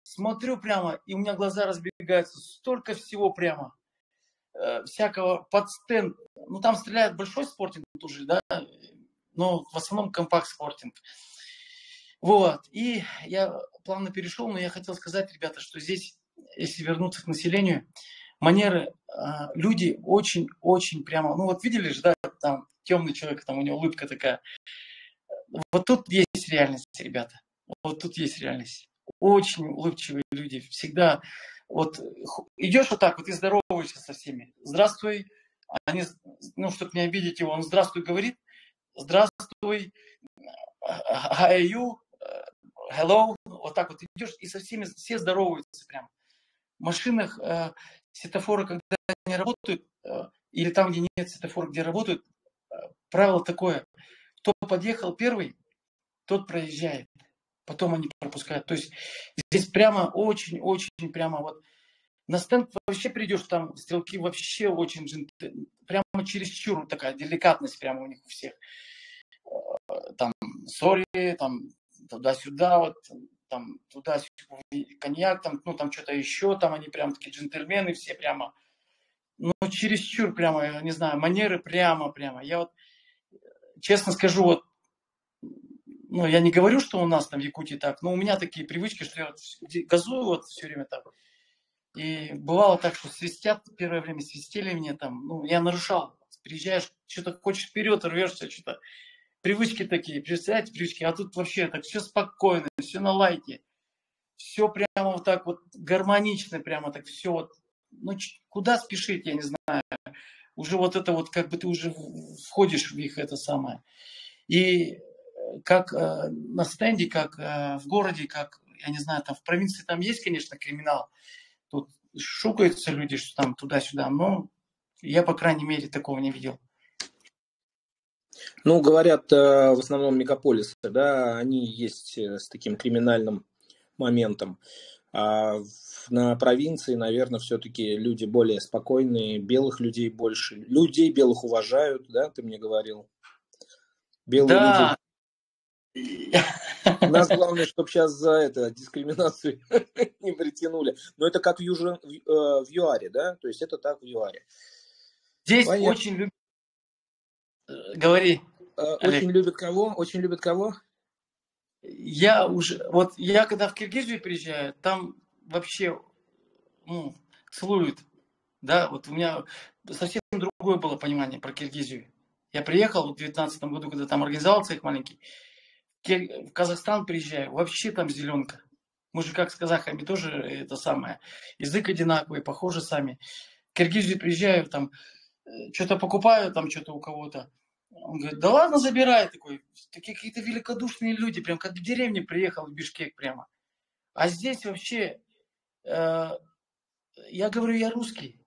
смотрю прямо, и у меня глаза разбегаются, столько всего прямо. Всякого под стенд. Ну, там стреляют большой спортинг тоже, да, но в основном компакт-спортинг. Вот. И я плавно перешел, но я хотел сказать, ребята, что здесь, если вернуться к населению, манеры, люди очень-очень прямо, ну, вот видели же, да, там темный человек, там у него улыбка такая. Вот тут есть реальность, ребята. Вот тут есть реальность. Очень улыбчивые люди. Всегда вот идешь вот так вот и здороваешься со всеми. Здравствуй. Они, ну, чтобы не обидеть его, он здравствуй говорит. Здравствуй. How are you? Hello. Вот так вот идешь и со всеми все здороваются прям. В машинах светофоры, когда не работают, или там, где нет светофора, где работают, правило такое. Кто подъехал первый, тот проезжает. Потом они пропускают. То есть здесь прямо очень-очень прямо вот на стенд вообще придешь, там стрелки вообще очень прямо чересчур такая деликатность прямо у них у всех. Там сори, там туда-сюда, вот, там туда-сюда коньяк, там, ну там что-то еще, там они прям такие джентльмены все прямо. Ну чересчур прямо, я не знаю, манеры прямо. Я вот честно скажу, вот, ну, я не говорю, что у нас там в Якутии так, но у меня такие привычки, что я вот газую вот все время так. И бывало так, что свистят, первое время свистели мне там, ну, я нарушал. Приезжаешь, что-то хочешь вперед, рвешься, что-то. Привычки такие, представляете, привычки. А тут вообще так все спокойно, все на лайке. Все прямо вот так вот гармонично, прямо так все вот. Ну, куда спешить, я не знаю. уже вот это вот, как бы ты уже входишь в их это самое. И как на стенде, как в городе, как, я не знаю, там в провинции там есть, конечно, криминал. Тут шукаются люди, что там туда-сюда, но я, по крайней мере, такого не видел. Ну, говорят, в основном мегаполисы, да, они есть с таким криминальным моментом. А на провинции, наверное, все-таки люди более спокойные, белых людей больше. Людей белых уважают, да, ты мне говорил. Белые люди. Да. У нас главное, чтобы сейчас за это дискриминацию не притянули. Но это как в ЮАРе, да? То есть это так в ЮАРе. Здесь Понятно. очень любят... Говори, Очень Олег. любят кого? Очень любят кого? Я когда в Киргизию приезжаю, там вообще, целуют. Да, вот у меня совсем другое было понимание про Киргизию. Я приехал в 2019 году, когда там организовал цех маленький. В Казахстан приезжаю, вообще там зеленка. Мы же как с казахами тоже это самое. Язык одинаковый, похожи сами. В Киргизию приезжаю, там что-то покупаю, там что-то у кого-то. Он говорит, да ладно, забирай. Такой, такие какие-то великодушные люди, прям как в деревне приехал в Бишкек прямо. А здесь вообще, я говорю, я русский.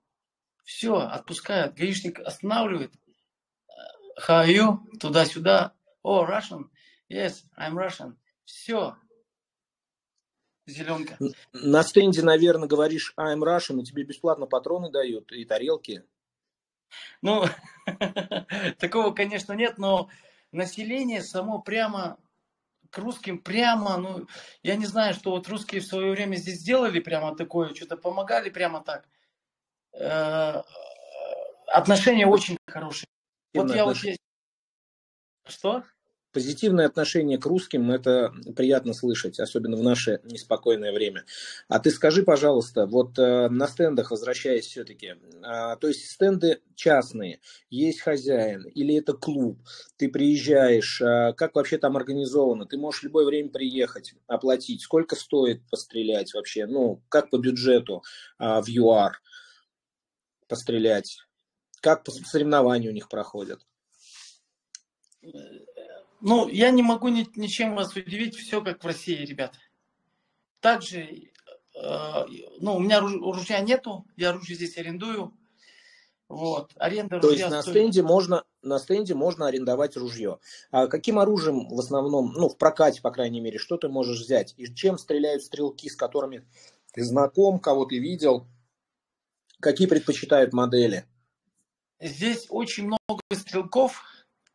Все, отпускают. Гаишник останавливает. How are you? Туда-сюда. О, Russian? Yes, I'm Russian. Все. Зеленка. На стенде, наверное, говоришь I'm Russian, и тебе бесплатно патроны дают и тарелки. Ну, такого, конечно, нет, но население само прямо к русским прямо, я не знаю, что вот русские в свое время здесь сделали прямо такое, что-то помогали прямо так. Отношения очень хорошие. Вот я вот есть. Что? Позитивное отношение к русским – это приятно слышать, особенно в наше неспокойное время. А ты скажи, пожалуйста, вот на стендах, возвращаясь все-таки, то есть стенды частные, есть хозяин или это клуб, ты приезжаешь, как вообще там организовано? Ты можешь в любое время приехать, оплатить. Сколько стоит пострелять вообще? Ну, как по бюджету в ЮАР пострелять? Как соревнования у них проходят? Ну, я не могу ничем вас удивить, все как в России, ребят. Также, у меня ружья нету, я оружие здесь арендую. Вот, аренда То есть ружья на стоит. стенде можно арендовать ружье. А каким оружием в основном, ну, в прокате, по крайней мере, что ты можешь взять? И чем стреляют стрелки, с которыми ты знаком, кого ты видел? Какие предпочитают модели? Здесь очень много стрелков,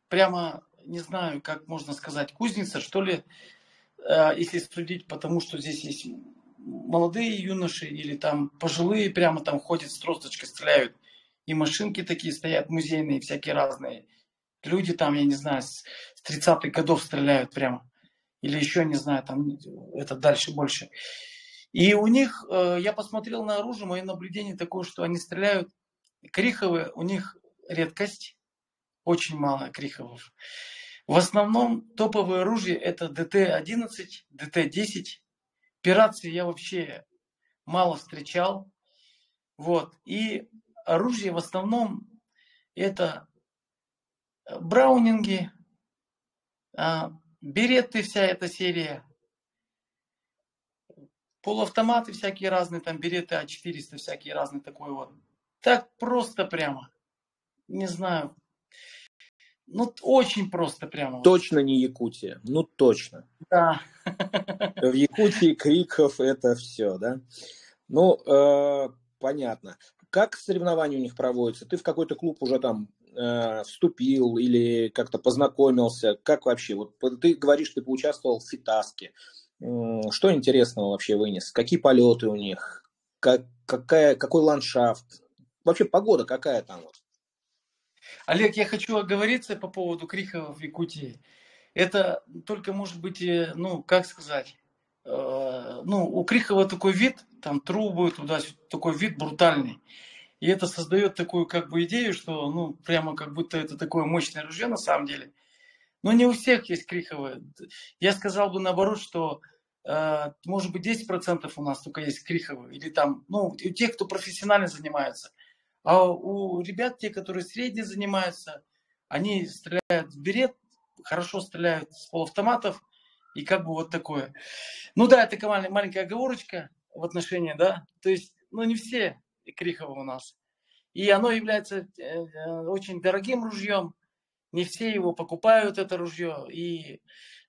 прямо, не знаю, как можно сказать, кузница, что ли, если судить, потому что здесь есть молодые юноши или там пожилые, прямо там ходят с тросточкой, стреляют. И машинки такие стоят, музейные, всякие разные. Люди там, я не знаю, с 30-х годов стреляют прямо. Или еще, не знаю, там это дальше больше. И у них, я посмотрел на оружие, мое наблюдение такое, что они стреляют. Криховые у них редкость, очень мало криховых. В основном топовое оружие это ДТ-11, ДТ-10. Пирации я вообще мало встречал. Вот. И оружие в основном это браунинги, береты, вся эта серия, полуавтоматы всякие разные, там береты А400 всякие разные, такой вот. Так просто прямо. Не знаю. Ну, очень просто прямо. Точно не Якутия. Ну, точно. Да. В Якутии криков это все, да? Ну, понятно. Как соревнования у них проводятся? Ты в какой-то клуб уже там вступил или как-то познакомился? Как вообще? Вот ты говоришь, ты поучаствовал в фитаске. Что интересного вообще вынес? Какие полеты у них? Какой ландшафт? Вообще погода какая там? Олег, я хочу оговориться по поводу криков в Якутии. Это только может быть, как сказать, у Крихова такой вид, там трубы туда, такой вид брутальный. И это создает такую как бы идею, что, прямо как будто это такое мощное ружье на самом деле. Но не у всех есть Криховы. Я сказал бы наоборот, что может быть 10% у нас только есть Криховы. Или там, у тех, кто профессионально занимается. А у ребят, те, которые средне занимаются, они стреляют в берет, хорошо стреляют с полуавтоматов, и как бы вот такое. Ну да, это маленькая оговорочка в отношении, да, то есть, ну не все Криховы у нас. И оно является очень дорогим ружьем, не все его покупают, это ружье, и,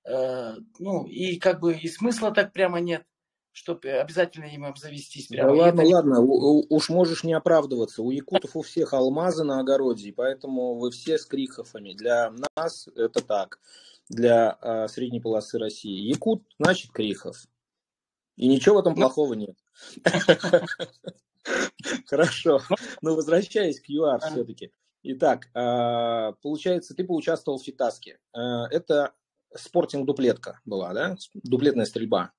ну, и как бы и смысла так прямо нет, чтобы обязательно им обзавестись Да прямо. И ладно, это не... ладно, уж можешь не оправдываться. У якутов у всех алмазы на огороде, и поэтому вы все с крихофами. Для нас это так, для средней полосы России. Якут, значит крихов. И ничего в этом Ну, плохого нет. Хорошо. Но возвращаясь к ЮАР все-таки. Итак, получается, ты поучаствовал в фитаске. Это спортинг-дуплетка была, да? Дуплетная стрельба.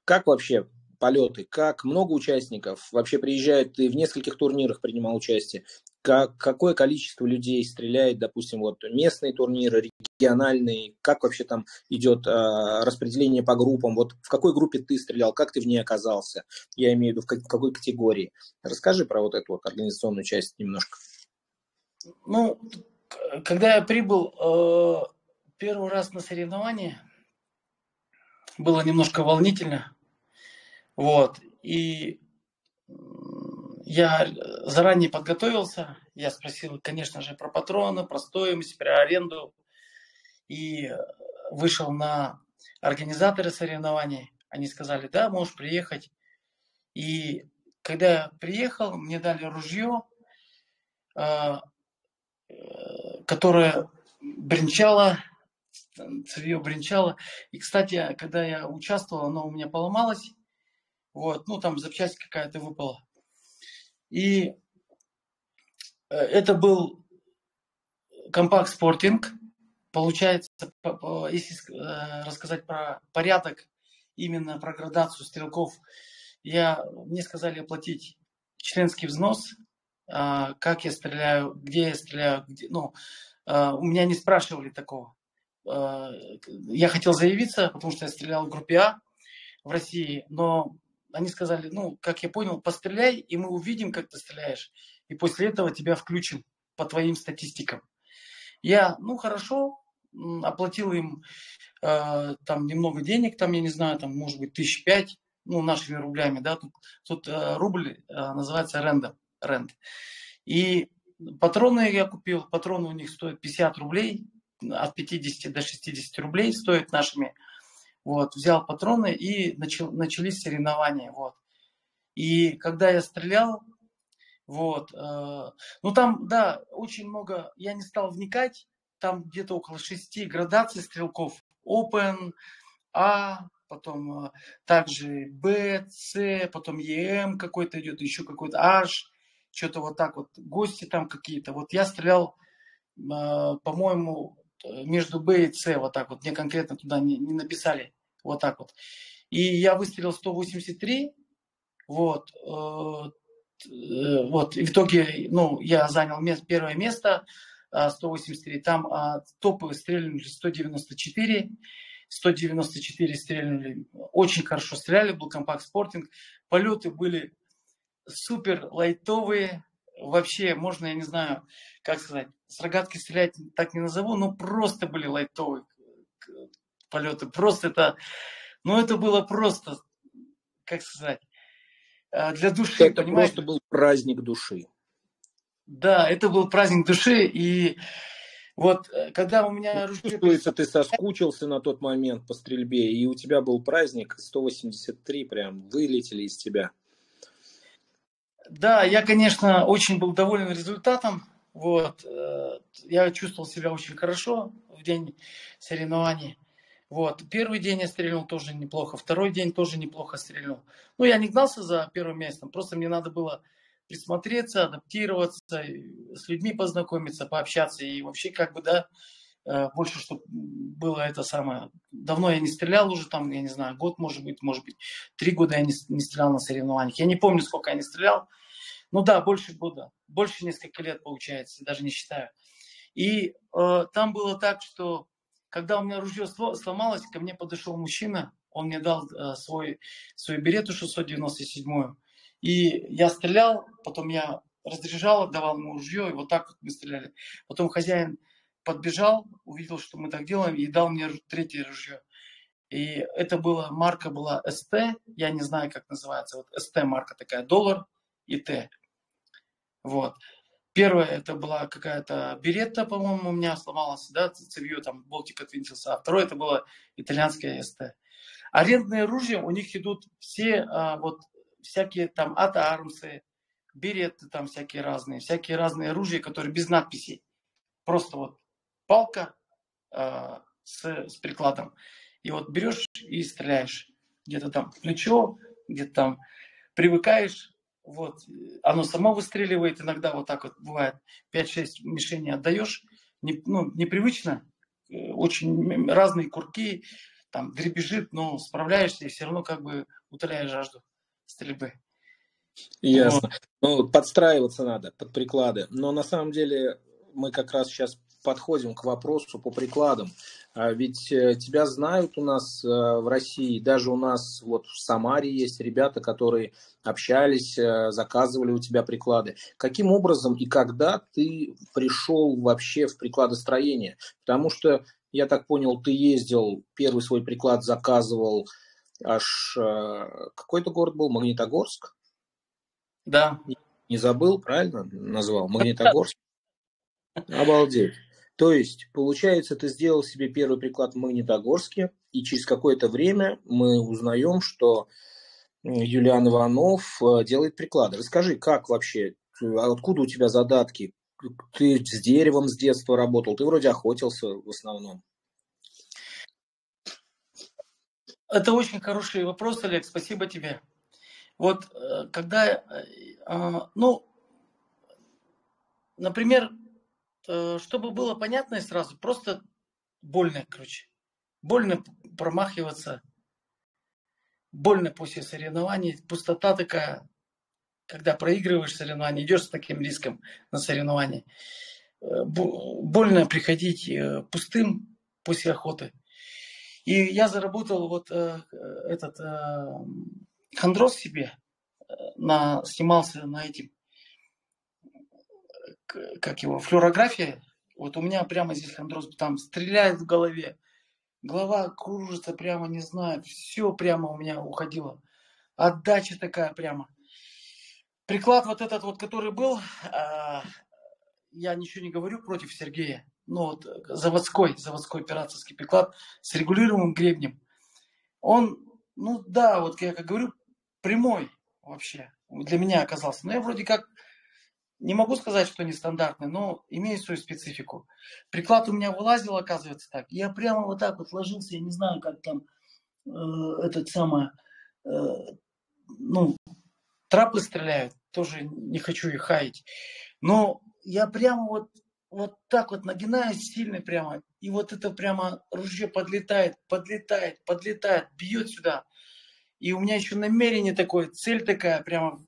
Как вообще полеты? Как много участников? Вообще приезжают, ты в нескольких турнирах принимал участие. Какое количество людей стреляет, допустим, вот местные турниры, региональные? Как вообще там идет распределение по группам? Вот в какой группе ты стрелял? Как ты в ней оказался? Я имею в виду, в какой категории? Расскажи про вот эту вот организационную часть немножко. ну, когда я прибыл первый раз на соревнования, было немножко волнительно, вот, и я заранее подготовился, я спросил, конечно же, про патроны, про стоимость, про аренду, и вышел на организаторы соревнований, они сказали, да, можешь приехать, и когда я приехал, мне дали ружье, которое бренчало, цевье бренчало, и, кстати, когда я участвовал, оно у меня поломалось, вот, ну, там запчасть какая-то выпала, и это был компакт спортинг. Получается, если рассказать про порядок, именно про градацию стрелков, мне сказали оплатить членский взнос, как я стреляю, где я стреляю, ну, у меня не спрашивали такого. Я хотел заявиться, потому что я стрелял в группе А в России, но они сказали, ну, как я понял, постреляй, и мы увидим, как ты стреляешь, и после этого тебя включим по твоим статистикам. Я, ну, хорошо, оплатил им там немного денег, там, я не знаю, там, может быть, 5 000, ну, нашими рублями, да, тут рубль называется ренд. И патроны я купил, патроны у них стоят 50 рублей, от 50 до 60 рублей стоят нашими. Вот, взял патроны и начались соревнования, вот. И когда я стрелял, вот, ну там, да, очень много, я не стал вникать, там где-то около 6 градаций стрелков. Open, А, потом также Б, С, потом ЕМ какой-то идет, еще какой-то H, что-то вот так вот, гости там какие-то. Вот я стрелял, по-моему, между Б и С, вот так вот, мне конкретно туда не написали, вот так вот. И я выстрелил 183, вот, вот, и в итоге, ну, я занял первое место, 183, там топы стреляли 194, 194 стреляли, очень хорошо стреляли, был компакт спортинг, полеты были супер лайтовые, вообще, можно, я не знаю, как сказать, с рогатки стрелять так не назову, но просто были лайтовые полеты, просто это, ну, это было просто, как сказать, для души, Это понимаете? просто был праздник души. Да, это был праздник души, и вот когда у меня ружье Чувствуется, перестало... ты соскучился на тот момент по стрельбе, и у тебя был праздник, 183 прям вылетели из тебя. Да, я, конечно, очень был доволен результатом. Вот, я чувствовал себя очень хорошо в день соревнований. Вот, первый день я стрельнул тоже неплохо, второй день тоже неплохо стрельнул. Ну, я не гнался за первым местом, просто мне надо было присмотреться, адаптироваться, с людьми познакомиться, пообщаться и вообще как бы, да, больше, чтобы было это самое. Давно я не стрелял уже, там, я не знаю, год, может быть, 3 года я не стрелял на соревнованиях. Я не помню, сколько я не стрелял. Ну да, больше года, больше несколько лет получается, даже не считаю. И там было так, что когда у меня ружье сломалось, ко мне подошел мужчина, он мне дал свою берету 697-ю, и я стрелял, потом я разряжал, отдавал ему ружье, и вот так вот мы стреляли. Потом хозяин подбежал, увидел, что мы так делаем, и дал мне третье ружье. И это была, марка была СТ, я не знаю, как называется, вот СТ марка такая, доллар и Т. Вот. Первая это была какая-то беретта, по-моему, у меня сломалась, да, цевье, там болтик отвинтился, а второе это было итальянское СТ. Арендные оружия, у них идут все вот всякие там ата-армсы, беретты там всякие разные оружия, которые без надписей. Просто вот палка с прикладом. И вот берешь и стреляешь. Где-то там плечо, где-то там привыкаешь. Вот. Оно само выстреливает. Иногда вот так вот бывает. 5-6 мишеней отдаешь. Непривычно. Очень разные курки. Там дребезжит, но справляешься и все равно как бы утоляешь жажду стрельбы. Ясно. Ну, подстраиваться надо под приклады. Но на самом деле мы как раз сейчас подходим к вопросу по прикладам. Ведь тебя знают у нас в России, даже у нас вот в Самаре есть ребята, которые общались, заказывали у тебя приклады. Каким образом и когда ты пришел вообще в прикладостроение? Потому что, я так понял, ты ездил, первый свой приклад заказывал аж... Какой-то город был? Магнитогорск? Да. Не забыл, правильно назвал? Магнитогорск? Обалдеть. То есть, получается, ты сделал себе первый приклад в Магнитогорске, и через какое-то время мы узнаем, что Юлиан Иванов делает приклады. Расскажи, как вообще, откуда у тебя задатки? Ты с деревом с детства работал, ты вроде охотился в основном. Это очень хороший вопрос, Олег, спасибо тебе. Вот когда, например, чтобы было понятно и сразу, просто больно, короче. Больно промахиваться, больно после соревнований, пустота такая, когда проигрываешь соревнования, идешь с таким риском на соревнования. Больно приходить пустым после охоты. И я заработал вот этот хондроз себе, снимался на этим, как его, флюорография. Вот у меня прямо здесь хондроз, там стреляет в голове, голова кружится прямо, не знаю, все прямо у меня уходило. Отдача такая прямо. Приклад вот этот вот, который был, я ничего не говорю против Сергея, но вот заводской пиратский приклад с регулируемым гребнем. Он, ну да, вот я как говорю, прямой вообще для меня оказался. Но я вроде как не могу сказать, что нестандартный, но имеет свою специфику. Приклад у меня вылазил, оказывается, так. Я прямо вот так вот ложился, я не знаю, как там трапы стреляют, тоже не хочу их хаять. Но я прямо вот так вот нагинаюсь сильно прямо, и вот это прямо ружье подлетает, бьет сюда. И у меня еще намерение такое, цель такая прямо,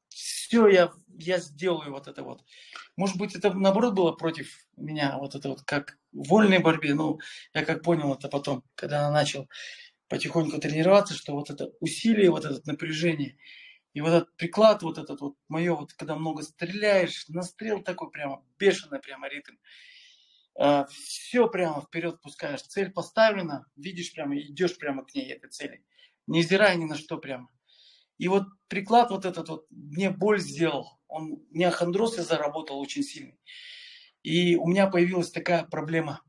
все, я сделаю вот это вот. Может быть, это наоборот было против меня, вот это вот как в вольной борьбе. Ну, я как понял это потом, когда я начал потихоньку тренироваться, что вот это усилие, вот это напряжение, и вот этот приклад, вот этот вот, мое, вот когда много стреляешь, настрел такой прямо, бешеный прямо ритм. Все прямо вперед пускаешь. Цель поставлена, видишь прямо, идешь прямо к ней, этой цели. Не взирая ни на что прямо. И вот приклад вот этот вот мне боль сделал. У меня хондроз я заработал очень сильный. И у меня появилась такая проблема.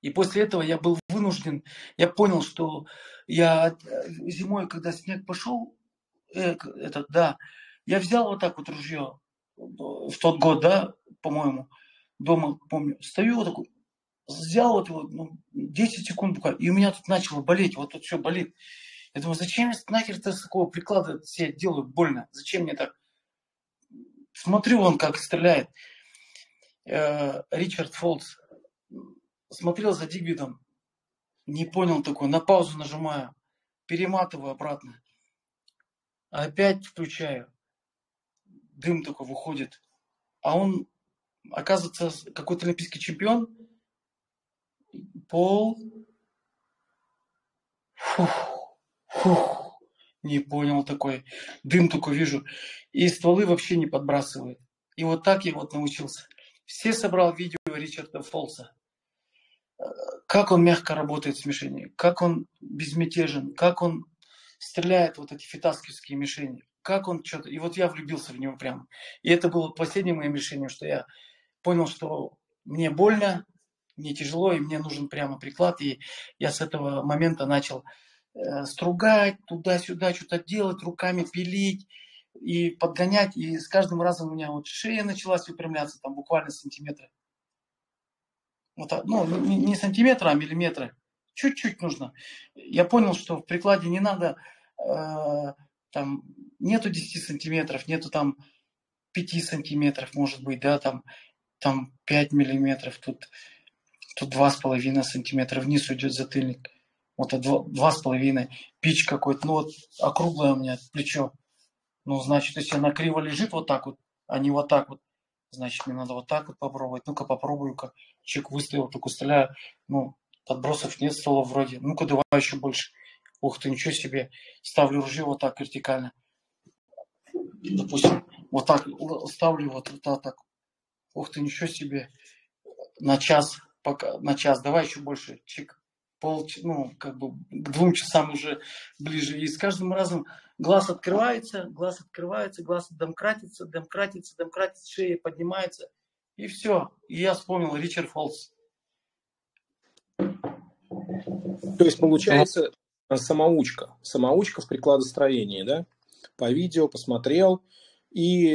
И после этого я был вынужден, я понял, что я зимой, когда снег пошел, я взял вот так вот ружье в тот год, да, по-моему, дома, помню, стою вот такой, взял вот его, 10 секунд буквально, и у меня тут начало болеть, вот тут все болит. Я думаю, зачем я нахер-то с такого приклада себе делаю больно? Зачем мне так? Смотрю, он как стреляет. Ричард Фолтс. Смотрел за Дигвидом. Не понял такой. На паузу нажимаю. Перематываю обратно. Опять включаю. Дым такой выходит. А он, оказывается, какой-то олимпийский чемпион. Пол. Не понял такой. Дым такой вижу. И стволы вообще не подбрасывают. И вот так я вот научился. Все собрал видео Ричарда Фолса. Как он мягко работает с мишенью. Как он безмятежен. Как он стреляет вот эти фитаскивские мишени. Как он что-то... И вот я влюбился в него прямо. И это было последним моим решением, что я понял, что мне больно, мне тяжело, и мне нужен прямо приклад. И я с этого момента начал стругать, туда-сюда что-то делать, руками пилить и подгонять. И с каждым разом у меня вот шея началась выпрямляться, там буквально сантиметры. Вот, ну, не сантиметра, а миллиметры. Чуть-чуть нужно. Я понял, что в прикладе не надо, там, нету 10 сантиметров, нету там 5 сантиметров, может быть, да, там 5 миллиметров, тут 2,5 сантиметра, вниз уйдет затыльник. Вот 2,5. Пич какой-то, ну вот округлое у меня плечо. Ну, значит, если она криво лежит вот так вот, а не вот так вот, значит, мне надо вот так вот попробовать. Ну-ка, попробую-ка. Чек выставил, только стреляю. Ну, подбросов нет, ствола вроде. Ну-ка, давай еще больше. Ух ты, ничего себе. Ставлю ружье вот так вертикально. Допустим, вот так ставлю вот так. Ух ты, ничего себе. На час, пока, на час. Давай еще больше. Чик. Ну, как бы к 2 часам уже ближе. И с каждым разом глаз открывается, глаз домкратится, шея поднимается. И все. И я вспомнил Ричард Фолс. То есть получается самоучка в прикладостроении, да? По видео посмотрел, и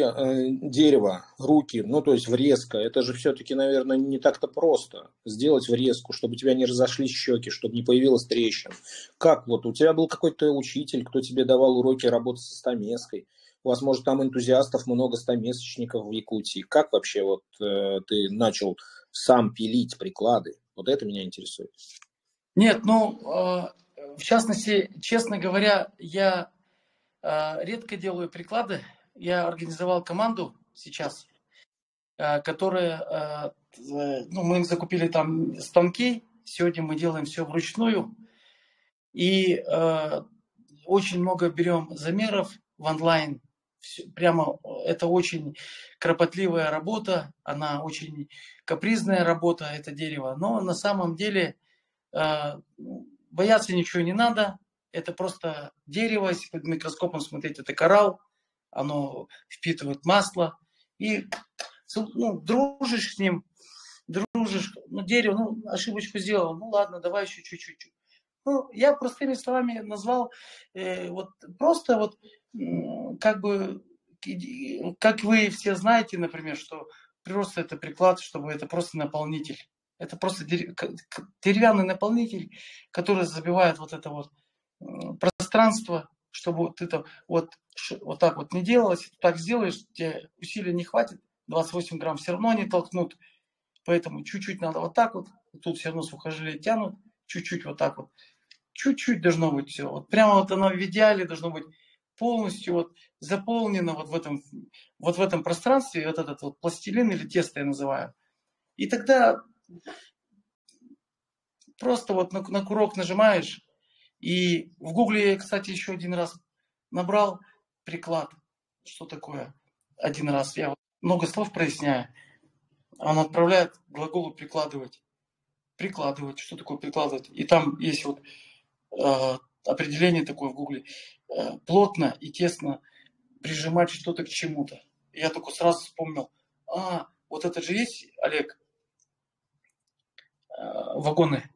дерево, руки, ну то есть врезка, это же все-таки, наверное, не так-то просто сделать врезку, чтобы у тебя не разошлись щеки, чтобы не появилось трещин. Как вот, у тебя был какой-то учитель, кто тебе давал уроки работы со стамеской? У вас, может, там энтузиастов много, стамесочников в Якутии. Как вообще вот ты начал сам пилить приклады? Вот это меня интересует. Нет, ну, в частности, честно говоря, я редко делаю приклады. Я организовал команду сейчас, которая, ну, мы закупили там станки. Сегодня мы делаем все вручную. И очень много берем замеров в онлайн. Прямо это очень кропотливая работа, она очень капризная работа, это дерево. Но на самом деле бояться ничего не надо. Это просто дерево, если под микроскопом смотреть, это коралл, оно впитывает масло. И ну, дружишь с ним, ну, дерево, ну, ошибочку сделал, ну ладно, давай еще чуть-чуть. Ну, я простыми словами назвал, вот просто вот, как бы, как вы все знаете, например, что прирост это приклад, чтобы это просто наполнитель. Это просто деревянный наполнитель, который забивает вот это вот пространство, чтобы вот это вот так вот не делалось. Так сделаешь, тебе усилия не хватит, 28 грамм все равно не толкнут. Поэтому чуть-чуть надо вот так вот. Тут все равно сухожилия тянут. Чуть-чуть вот так вот. Чуть-чуть должно быть все. Вот прямо вот оно в идеале должно быть полностью вот заполнено вот в этом пространстве, вот этот вот пластилин или тесто я называю. И тогда просто вот на курок нажимаешь. И в гугле я, кстати, еще один раз набрал приклад. Что такое? Один раз. Я вот много слов проясняю. Он отправляет глаголу прикладывать. Прикладывать. Что такое прикладывать? И там есть вот определение такое в гугле. Плотно и тесно прижимать что-то к чему-то. Я только сразу вспомнил. Вот это же есть, Олег, вагоны.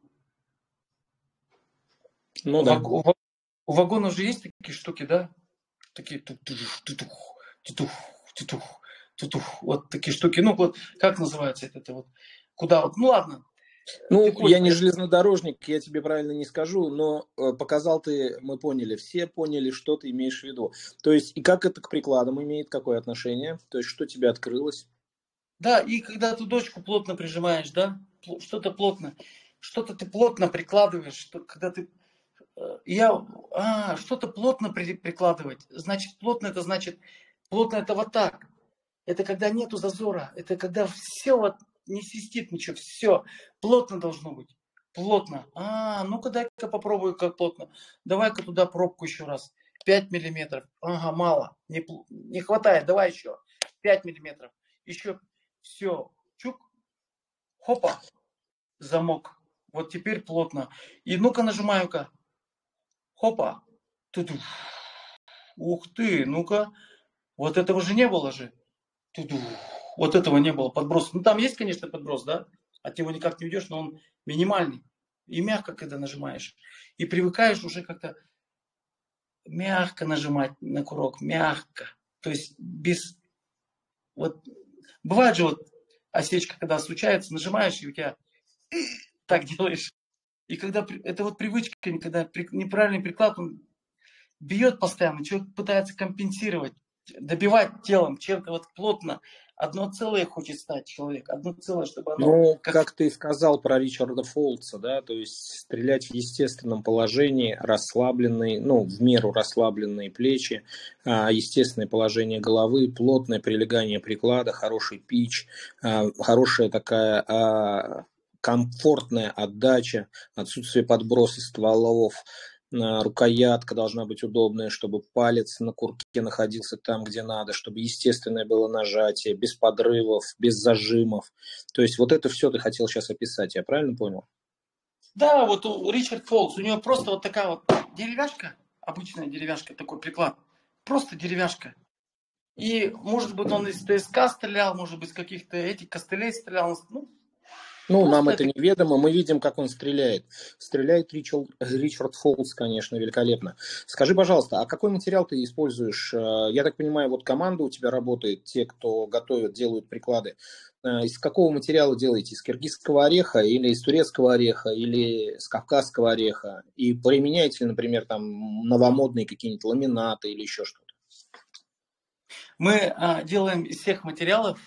Ну да. У вагонов же есть такие штуки, да? Такие вот такие штуки. Ну вот как называется это вот? Куда вот? Ну ладно. Ну, я не железнодорожник, я тебе правильно не скажу, но показал ты, мы поняли, все поняли, что ты имеешь в виду. То есть, и как это к прикладам имеет, какое отношение? То есть, что тебе открылось? Да, и когда ты дочку плотно прижимаешь, да, что-то ты плотно прикладываешь, когда ты что-то плотно прикладывать. Значит, плотно это вот так. Это когда нету зазора. Это когда все вот не свистит ничего. Все плотно должно быть. Плотно. Ну-ка дай-ка попробую, как плотно. Давай-ка туда пробку еще раз. 5 миллиметров. Ага, мало. Не хватает. Давай еще. 5 миллиметров. Еще. Все. Чук. Хопа. Замок. Вот теперь плотно. И ну-ка нажимаю-ка. Хопа. Ту-ду. Ух ты, ну-ка. Вот этого же не было же. Ту-ду. Вот этого не было. Подброс. Ну там есть, конечно, подброс, да? От него никак не уйдешь, но он минимальный. И мягко, когда нажимаешь. И привыкаешь уже как-то мягко нажимать на курок. Мягко. То есть без... Вот бывает же вот осечка, когда случается, нажимаешь, и у тебя так делаешь. И когда это вот привычка, когда неправильный приклад, он бьет постоянно, человек пытается компенсировать, добивать телом чем-то вот плотно. Одно целое хочет стать человек, одно целое, чтобы оно... Ну, как ты сказал про Ричарда Фолтса, да, то есть стрелять в естественном положении, расслабленные, ну, в меру расслабленные плечи, естественное положение головы, плотное прилегание приклада, хороший пич, хорошая такая комфортная отдача, отсутствие подброса стволов, рукоятка должна быть удобная, чтобы палец на курке находился там, где надо, чтобы естественное было нажатие, без подрывов, без зажимов. То есть вот это все ты хотел сейчас описать, я правильно понял? Да, вот у Ричард Фолкс, у него просто вот такая вот деревяшка, обычная деревяшка, такой приклад, просто деревяшка. И, может быть, он из ТСК стрелял, может быть, с каких-то этих костылей стрелял. Ну, Ну, нам просто это это... неведомо, мы видим, как он стреляет. Стреляет Ричард Фолтс, конечно, великолепно. Скажи, пожалуйста, а какой материал ты используешь? Я так понимаю, вот команда у тебя работает, те, кто готовят, делают приклады. Из какого материала делаете? Из киргизского ореха или из турецкого ореха или с кавказского ореха? И применяете ли, например, там новомодные какие-нибудь ламинаты или еще что-то? Мы делаем из всех материалов,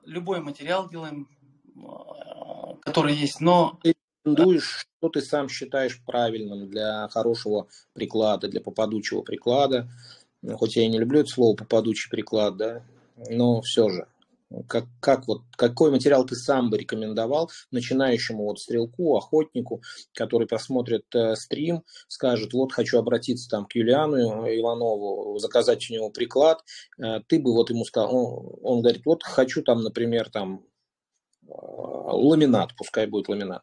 любой материал делаем, который есть, но Ты рекомендуешь, что ты сам считаешь правильным для хорошего приклада, для попадучего приклада? Хоть я и не люблю это слово попадучий приклад, да, но все же. Как вот, какой материал ты сам бы рекомендовал начинающему вот стрелку, охотнику, который посмотрит стрим, скажет, вот хочу обратиться там к Юлиану Иванову, заказать у него приклад, ты бы вот ему сказал, он говорит, вот хочу там, например, там ламинат, пускай будет ламинат.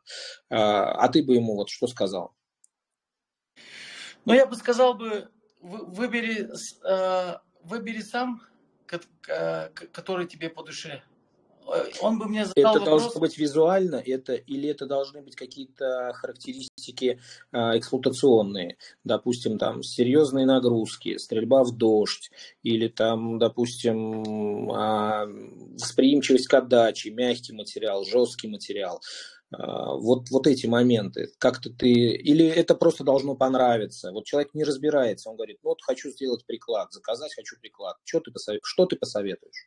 А ты бы ему вот что сказал? ну, я бы сказал бы, выбери сам, который тебе по душе. Он бы мне задал Это должно вопрос. быть визуально, или это должны быть какие-то характеристики эксплуатационные, допустим, там серьезные нагрузки, стрельба в дождь, или там, допустим, восприимчивость к отдаче, мягкий материал, жесткий материал. Вот эти моменты. Как-то ты... Или это просто должно понравиться. Вот человек не разбирается, он говорит, ну вот хочу сделать приклад, заказать хочу приклад. Что ты посоветуешь?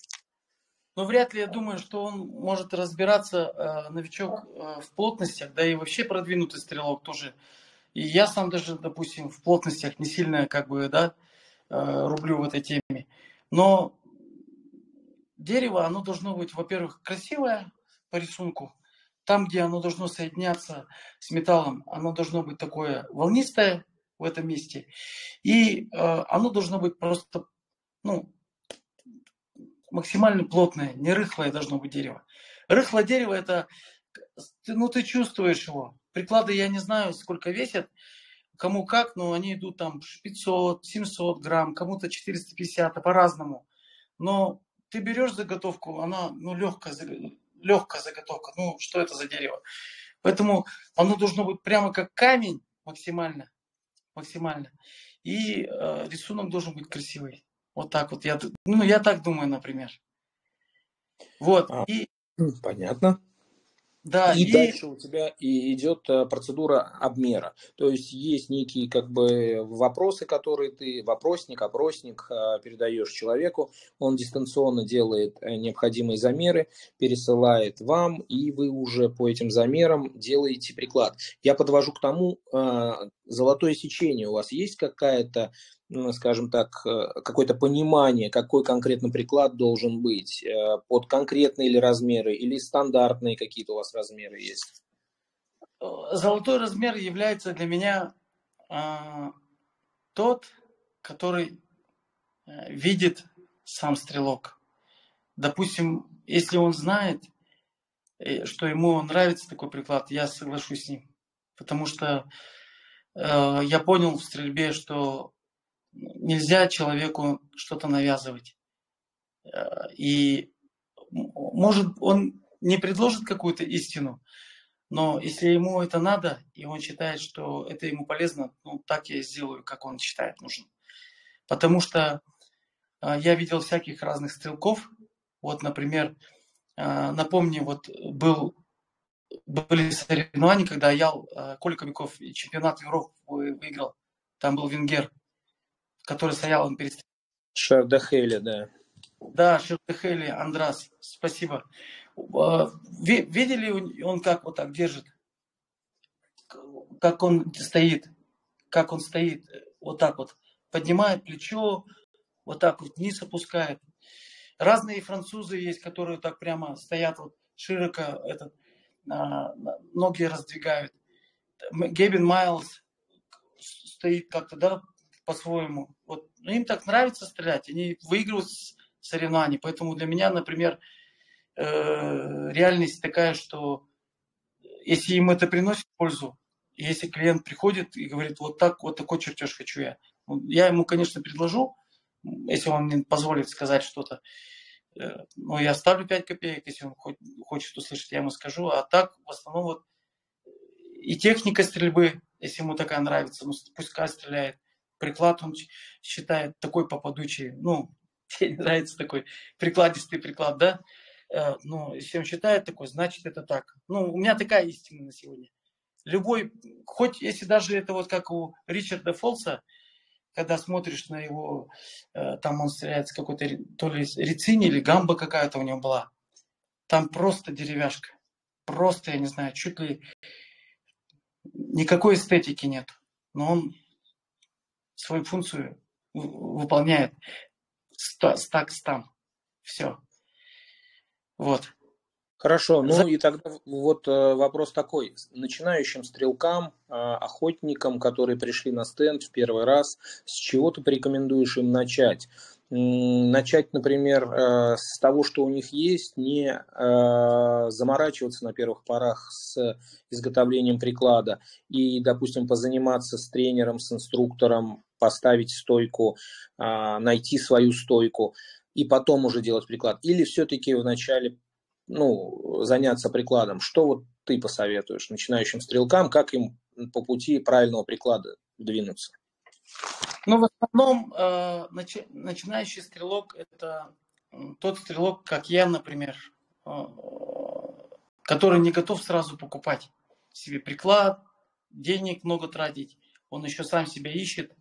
Но вряд ли я думаю, что он может разбираться, новичок, в плотностях, да и вообще продвинутый стрелок тоже. И я сам даже, допустим, в плотностях не сильно как бы, да, рублю в этой теме. Но дерево, оно должно быть, во-первых, красивое по рисунку. Там, где оно должно соединяться с металлом, оно должно быть такое волнистое в этом месте. И оно должно быть просто, ну, максимально плотное, не рыхлое должно быть дерево. Рыхлое дерево это, ну ты чувствуешь его. Приклады я не знаю, сколько весят, кому как, но они идут там 500, 700 грамм, кому-то 450, а по-разному. Но ты берешь заготовку, она, ну, легкая заготовка, ну, что это за дерево? Поэтому оно должно быть прямо как камень максимально, максимально. И рисунок должен быть красивый. Вот так вот. Я так думаю, например. Вот. И Понятно. да, И и дальше у тебя и идет процедура обмера. То есть некие как бы вопросы, которые ты, опросник передаешь человеку. Он дистанционно делает необходимые замеры, пересылает вам, и вы уже по этим замерам делаете приклад. Я подвожу к тому, золотое сечение. У вас есть какая-то, ну, скажем так, какое-то понимание, какой конкретно приклад должен быть, под конкретные или размеры, или стандартные какие-то у вас размеры есть? золотой размер является для меня, а, тот, который видит сам стрелок. Допустим, если он знает, что ему нравится такой приклад, я соглашусь с ним. Потому что я понял в стрельбе, что нельзя человеку что-то навязывать. И может он не предложит какую-то истину, но если ему это надо, и он считает, что это ему полезно, ну так я и сделаю, как он считает нужным. Потому что я видел всяких разных стрелков. Вот, например, напомню, вот были соревнования, когда Ял Коля Кобяков чемпионат Европы выиграл. Там был венгер, который с Аялом перестрелял. Шардахели, да. Да, Шардахели, Андрас, спасибо. Видели он как вот так держит? Как он стоит? Как он стоит? Вот так вот. Поднимает плечо, вот так вот вниз опускает. Разные французы есть, которые так прямо стоят вот широко, ноги раздвигают. Гебен Майлз стоит как-то, да, по-своему. Вот. Но им так нравится стрелять, они выигрывают соревнования. Поэтому для меня, например, реальность такая, что если им это приносит пользу, если клиент приходит и говорит, вот так, вот такой чертеж хочу я ему, конечно, предложу, если он мне позволит сказать что-то. Ну, я ставлю 5 копеек, если он хочет услышать, я ему скажу. А так, в основном, вот и техника стрельбы, если ему такая нравится, ну, пускай стреляет. Приклад он считает такой попадучий. Ну, мне нравится такой прикладистый приклад, да? Ну, если он считает такой, значит это так. Ну, у меня такая истина на сегодня. Любой, хоть если даже это вот как у Ричарда Фолса, когда смотришь на его, там он стреляет с какой-то, то ли рицини или гамба какая-то у него была. Там просто деревяшка. Просто, я не знаю, чуть ли никакой эстетики нет. Но он свою функцию выполняет стак стам. Все. Вот. Хорошо, ну и тогда вот вопрос такой. Начинающим стрелкам, охотникам, которые пришли на стенд в первый раз, с чего ты порекомендуешь им начать? Начать, например, с того, что у них есть, не заморачиваться на первых порах с изготовлением приклада и, допустим, позаниматься с тренером, с инструктором, поставить стойку, найти свою стойку и потом уже делать приклад. Или все-таки вначале заняться прикладом. Что вот ты посоветуешь начинающим стрелкам, как им по пути правильного приклада двинуться? Ну, в основном начинающий стрелок – это тот стрелок, как я, например, который не готов сразу покупать себе приклад, денег много тратить, он еще сам себя ищет.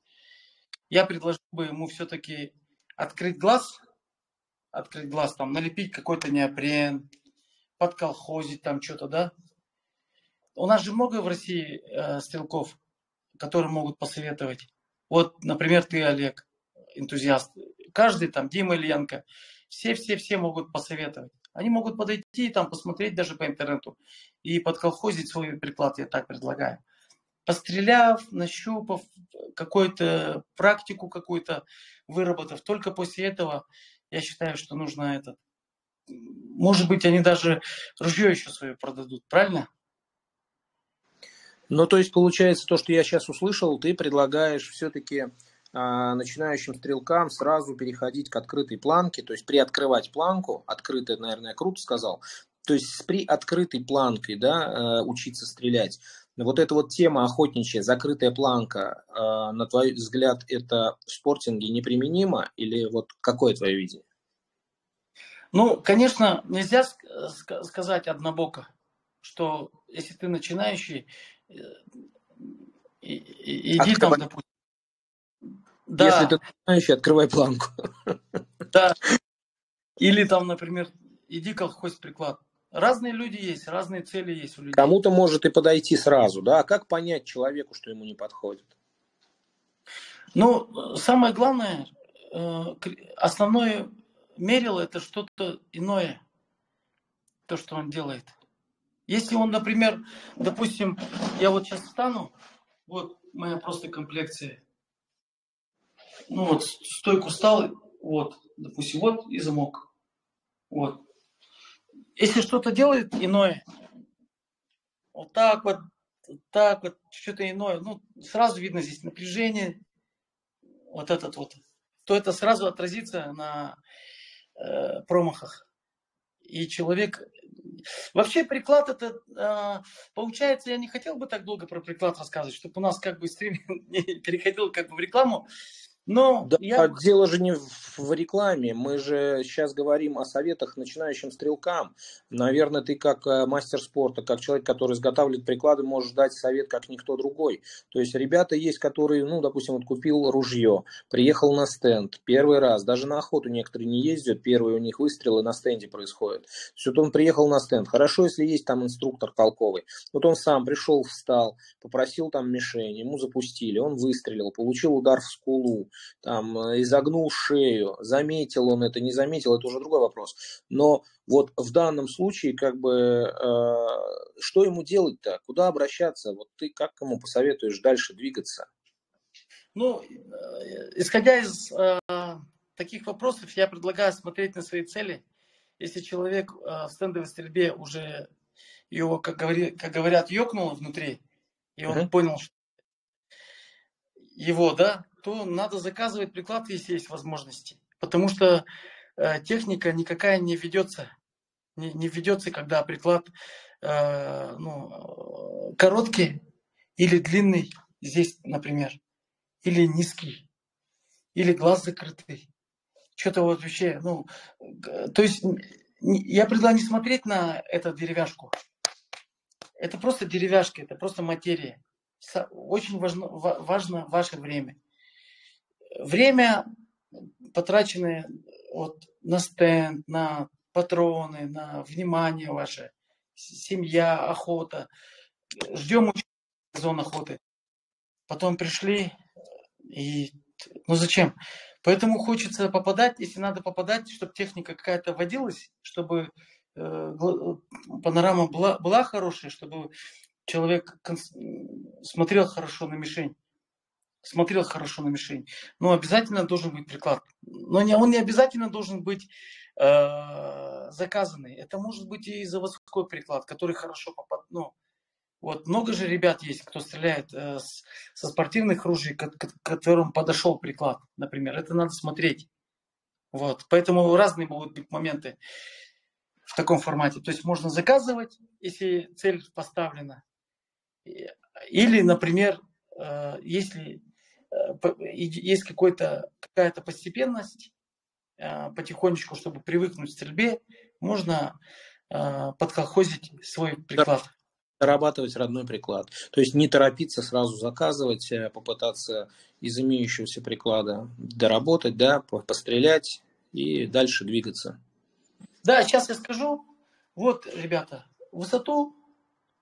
Я предложил бы ему все-таки открыть глаз, там, налепить какой-то неопрен, подколхозить там что-то, да. У нас же много в России стрелков, которые могут посоветовать. Вот, например, ты, Олег, энтузиаст. Каждый там, Дима Ильенко, все могут посоветовать. Они могут подойти и там посмотреть даже по интернету и подколхозить свой приклад, я так предлагаю. Постреляв, нащупав, какую-то практику какую-то выработав, только после этого я считаю, что нужно может быть, они даже ружье еще свое продадут, правильно? Ну, то есть, получается, то, что я сейчас услышал, ты предлагаешь все-таки начинающим стрелкам сразу переходить к открытой планке, то есть приоткрывать планку, открытая, наверное, я круто сказал, то есть с приоткрытой планкой, да, учиться стрелять. Вот эта вот тема охотничья, закрытая планка, на твой взгляд, это в спортинге неприменимо или вот какое твое видение? Ну, конечно, нельзя сказать однобоко, что если ты начинающий, иди там, Открывай. допустим. Если Да, ты начинающий, открывай планку. да. Или там, например, иди колхоз приклад. Разные люди есть, разные цели есть у людей. Кому-то может и подойти сразу, да? А как понять человеку, что ему не подходит? Ну, самое главное, основное мерило это что-то иное, то, что он делает. Если он, например, допустим, я вот сейчас встану, вот моя просто комплекция, Ну вот стойку стал, вот, допустим, вот и замок. Вот. Если что-то делает иное, вот так вот, что-то иное, ну, сразу видно здесь напряжение, вот этот вот, то это сразу отразится на промахах. И человек... Вообще приклад это... получается, я не хотел бы так долго про приклад рассказывать, чтобы у нас как бы стрим не переходил как бы в рекламу. Но Да, я бы... дело же не в рекламе. Мы же сейчас говорим о советах начинающим стрелкам. Наверное, ты как мастер спорта, как человек, который изготавливает приклады, можешь дать совет, как никто другой. То есть ребята есть, которые, ну, допустим, вот купил ружье, приехал на стенд первый раз, даже на охоту некоторые не ездят, первые у них выстрелы на стенде происходят. То есть вот он приехал на стенд. Хорошо, если есть там инструктор толковый. Вот он сам пришел, встал, попросил там мишень, ему запустили, он выстрелил, получил удар в скулу, там, изогнул шею, заметил он это, не заметил, это уже другой вопрос. Но вот в данном случае, как бы, что ему делать-то? Куда обращаться? Вот ты как ему посоветуешь дальше двигаться? Ну, исходя из таких вопросов, я предлагаю смотреть на свои цели. Если человек в стендовой стрельбе уже его, как говорят, ёкнуло внутри, и он Мгм. понял, что его, да, то надо заказывать приклад, если есть возможности. Потому что техника никакая не ведется. Не ведется, когда приклад короткий или длинный, здесь, например, или низкий, или глаз закрытый. Что-то вот вообще, ну, то есть я предлагаю не смотреть на эту деревяшку. Это просто деревяшка, это просто материя. Очень важно ваше время. Время, потраченное вот на стенд, на патроны, на внимание ваше, семья, охота. Ждем сезон охоты. Потом пришли и... Ну зачем? Поэтому хочется попадать, если надо попадать, чтобы техника какая-то водилась, чтобы панорама была хорошая, чтобы человек смотрел хорошо на мишень. Смотрел хорошо на мишень. Но обязательно должен быть приклад. Но он не обязательно должен быть заказанный. Это может быть и заводской приклад, который хорошо попадает. Ну, вот много же ребят есть, кто стреляет со спортивных ружей, к которым подошел приклад, например. Это надо смотреть. Вот. Поэтому разные могут быть моменты в таком формате. То есть можно заказывать, если цель поставлена. Или, например, если есть какая-то постепенность, потихонечку, чтобы привыкнуть к стрельбе, можно подколхозить свой приклад. Дорабатывать родной приклад. То есть не торопиться сразу заказывать, попытаться из имеющегося приклада доработать, да, пострелять и дальше двигаться. Да, сейчас я скажу. Вот, ребята, высоту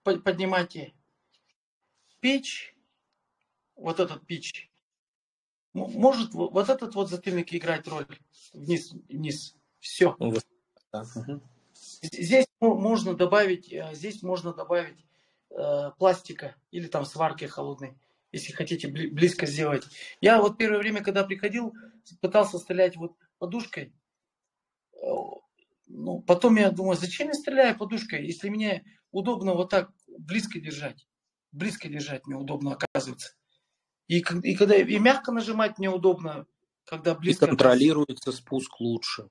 поднимайте. Пич, вот этот пич, может вот этот вот затыльник играть роль. Вниз, вниз. Все. Вот. Да. Угу. Здесь можно добавить пластика или там сварки холодной, если хотите близко сделать. Я вот первое время, когда приходил, пытался стрелять вот подушкой. Ну, потом я думаю, зачем я стреляю подушкой, если мне удобно вот так близко держать. Близко держать мне удобно, оказывается. И когда и мягко нажимать мне удобно, когда И близко оказывается. контролируется спуск лучше.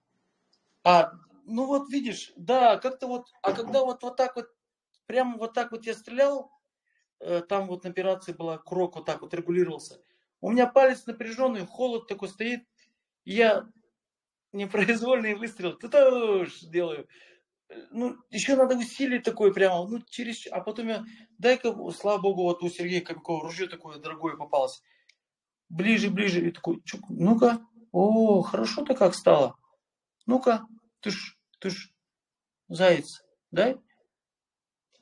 Ну вот видишь, да, как-то вот, а когда вот так вот, прямо вот так вот я стрелял, там вот на операции была курок вот так вот регулировался. У меня палец напряженный, холод такой стоит, и я непроизвольный выстрел, тутуш делаю. Ну, еще надо усилить такое прямо, ну, а потом я, дай-ка, слава богу, вот у Сергея Кобякова ружье такое дорогое попалось. Ближе, ближе, и такой, ну-ка, о, хорошо-то как стало. Ну-ка, ты ж, заяц, дай,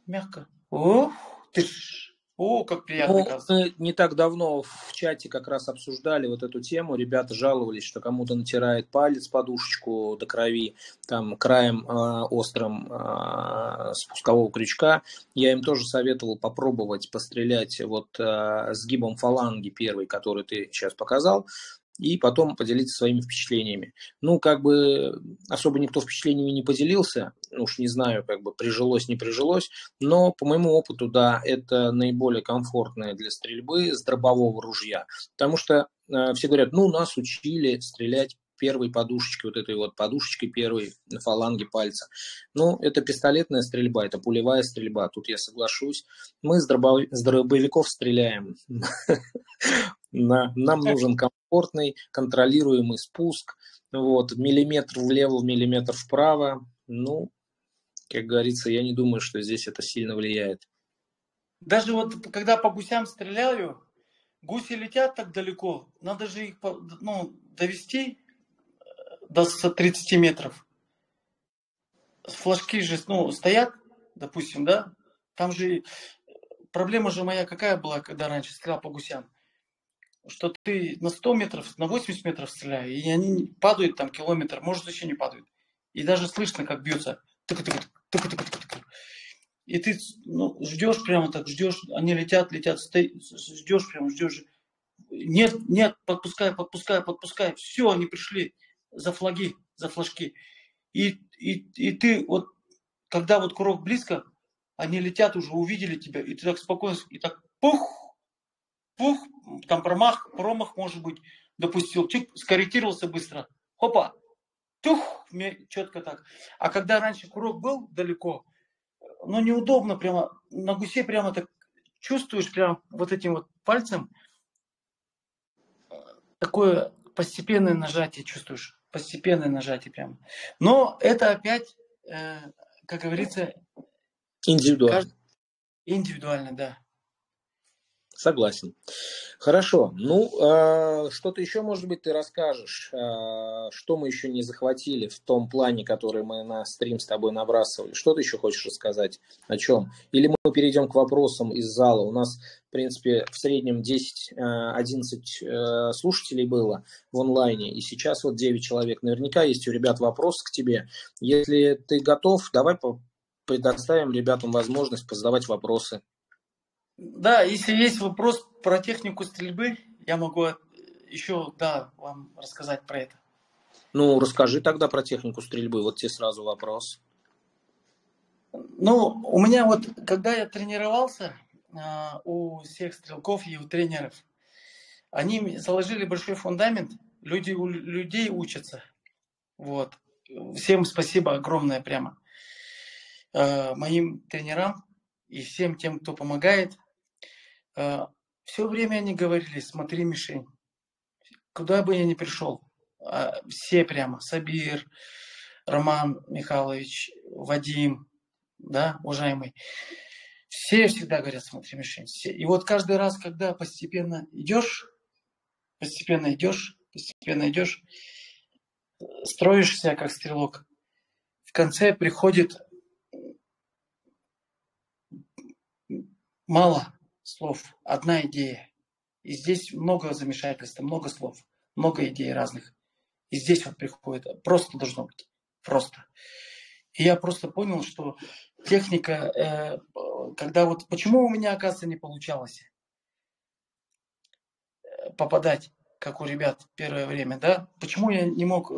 мягко. О, как приятно, Ну, кажется. мы не так давно в чате как раз обсуждали вот эту тему. Ребята жаловались, что кому-то натирает палец, подушечку до крови, там, краем острым спускового крючка. Я им тоже советовал попробовать пострелять вот сгибом фаланги первый, который ты сейчас показал. и потом поделиться своими впечатлениями. Ну, как бы особо никто впечатлениями не поделился, уж не знаю, как бы прижилось, не прижилось, но по моему опыту, да, это наиболее комфортное для стрельбы с дробового ружья, потому что все говорят, ну, нас учили стрелять первой подушечкой, вот этой вот подушечкой первой на фаланге пальца. Ну, это пистолетная стрельба, это пулевая стрельба, тут я соглашусь. Мы с дробовиков стреляем. Нам нужен комфортный, контролируемый спуск. Вот, миллиметр влево, миллиметр вправо. Ну, как говорится, я не думаю, что здесь это сильно влияет. Даже вот когда по гусям стреляю, гуси летят так далеко, надо же их довести до 30 метров. Флажки же стоят, допустим, да? Там же проблема же моя какая была, когда раньше стрелял по гусям? Что ты на 100 метров, на 80 метров стреляешь, и они падают там километр, может вообще не падают. И даже слышно, как бьется. И ты ждешь прямо так, ждешь, они летят, ждешь прямо, ждешь. Нет, подпускай, все, они пришли за флажки. И ты вот, когда вот курок близко, они летят уже, увидели тебя, и ты так спокойно, и так пух, там промах может быть, допустил, скорректировался быстро, хопа, тух, четко так. А когда раньше курок был далеко, неудобно прямо, на гусе прямо так чувствуешь прям вот этим вот пальцем, такое постепенное нажатие чувствуешь, постепенное нажатие прямо. Но это опять, как говорится, Индивидуально. Индивидуально, да. Согласен. Хорошо. Ну, что-то еще, может быть, ты расскажешь, что мы еще не захватили в том плане, который мы на стрим с тобой набрасывали. Что ты еще хочешь рассказать? О чем? Или мы перейдем к вопросам из зала? У нас, в принципе, в среднем 10-11 слушателей было в онлайне, и сейчас вот 9 человек. Наверняка есть у ребят вопрос к тебе. Если ты готов, давай предоставим ребятам возможность позадавать вопросы. Да, если есть вопрос про технику стрельбы, я могу еще, вам рассказать про это. Ну, расскажи тогда про технику стрельбы. Вот тебе сразу вопрос. Ну, у меня вот, когда я тренировался у всех стрелков и у тренеров, они заложили большой фундамент, у людей учатся. Вот. Всем спасибо огромное прямо. Моим тренерам и всем тем, кто помогает. Все время они говорили, смотри мишень. Куда бы я ни пришел, все прямо, Сабир, Роман Михайлович, Вадим, да, уважаемый, все всегда говорят, смотри мишень. Все. И вот каждый раз, когда постепенно идешь, строишься как стрелок, в конце приходит мало слов, одна идея. И здесь много замешательства, много слов, много идей разных. И здесь вот приходит, просто должно быть, просто. И я просто понял, что техника, когда вот, почему у меня, оказывается, не получалось попадать, как у ребят первое время, да? Почему я не мог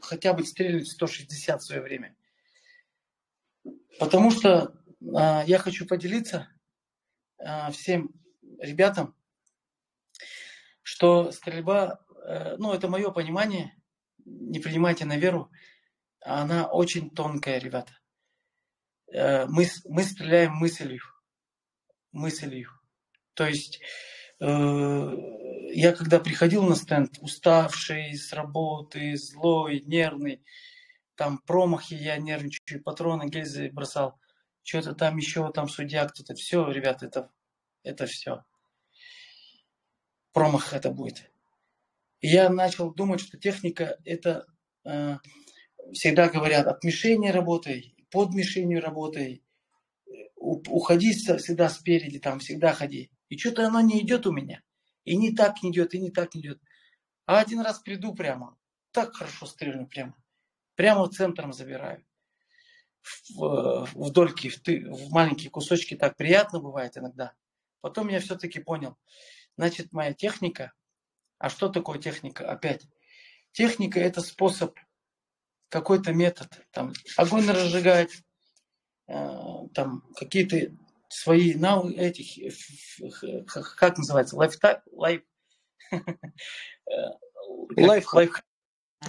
хотя бы стрелять 160 в свое время? Потому что я хочу поделиться всем ребятам, что стрельба, это мое понимание, не принимайте на веру, она очень тонкая, ребята. Мы стреляем мыслью. То есть я когда приходил на стенд, уставший с работы, злой, нервный, там промахи, я нервничаю, патроны, гильзы бросал, что-то там еще, там судья, кто-то, все, ребята, это все. Промах это будет. И я начал думать, что техника это всегда говорят, от мишени работай, под мишенью работай, уходи всегда спереди, там всегда ходи. И что-то оно не идет у меня. И не так не идет, и не так не идет. А один раз приду прямо, так хорошо стрельну прямо. Прямо центром забираю. В дольки, в маленькие кусочки так приятно бывает иногда. Потом я все-таки понял. Значит, моя техника А что такое техника? Опять. Техника – это способ, какой-то метод. Там, огонь разжигать, там какие-то свои как называется, Лайфхак.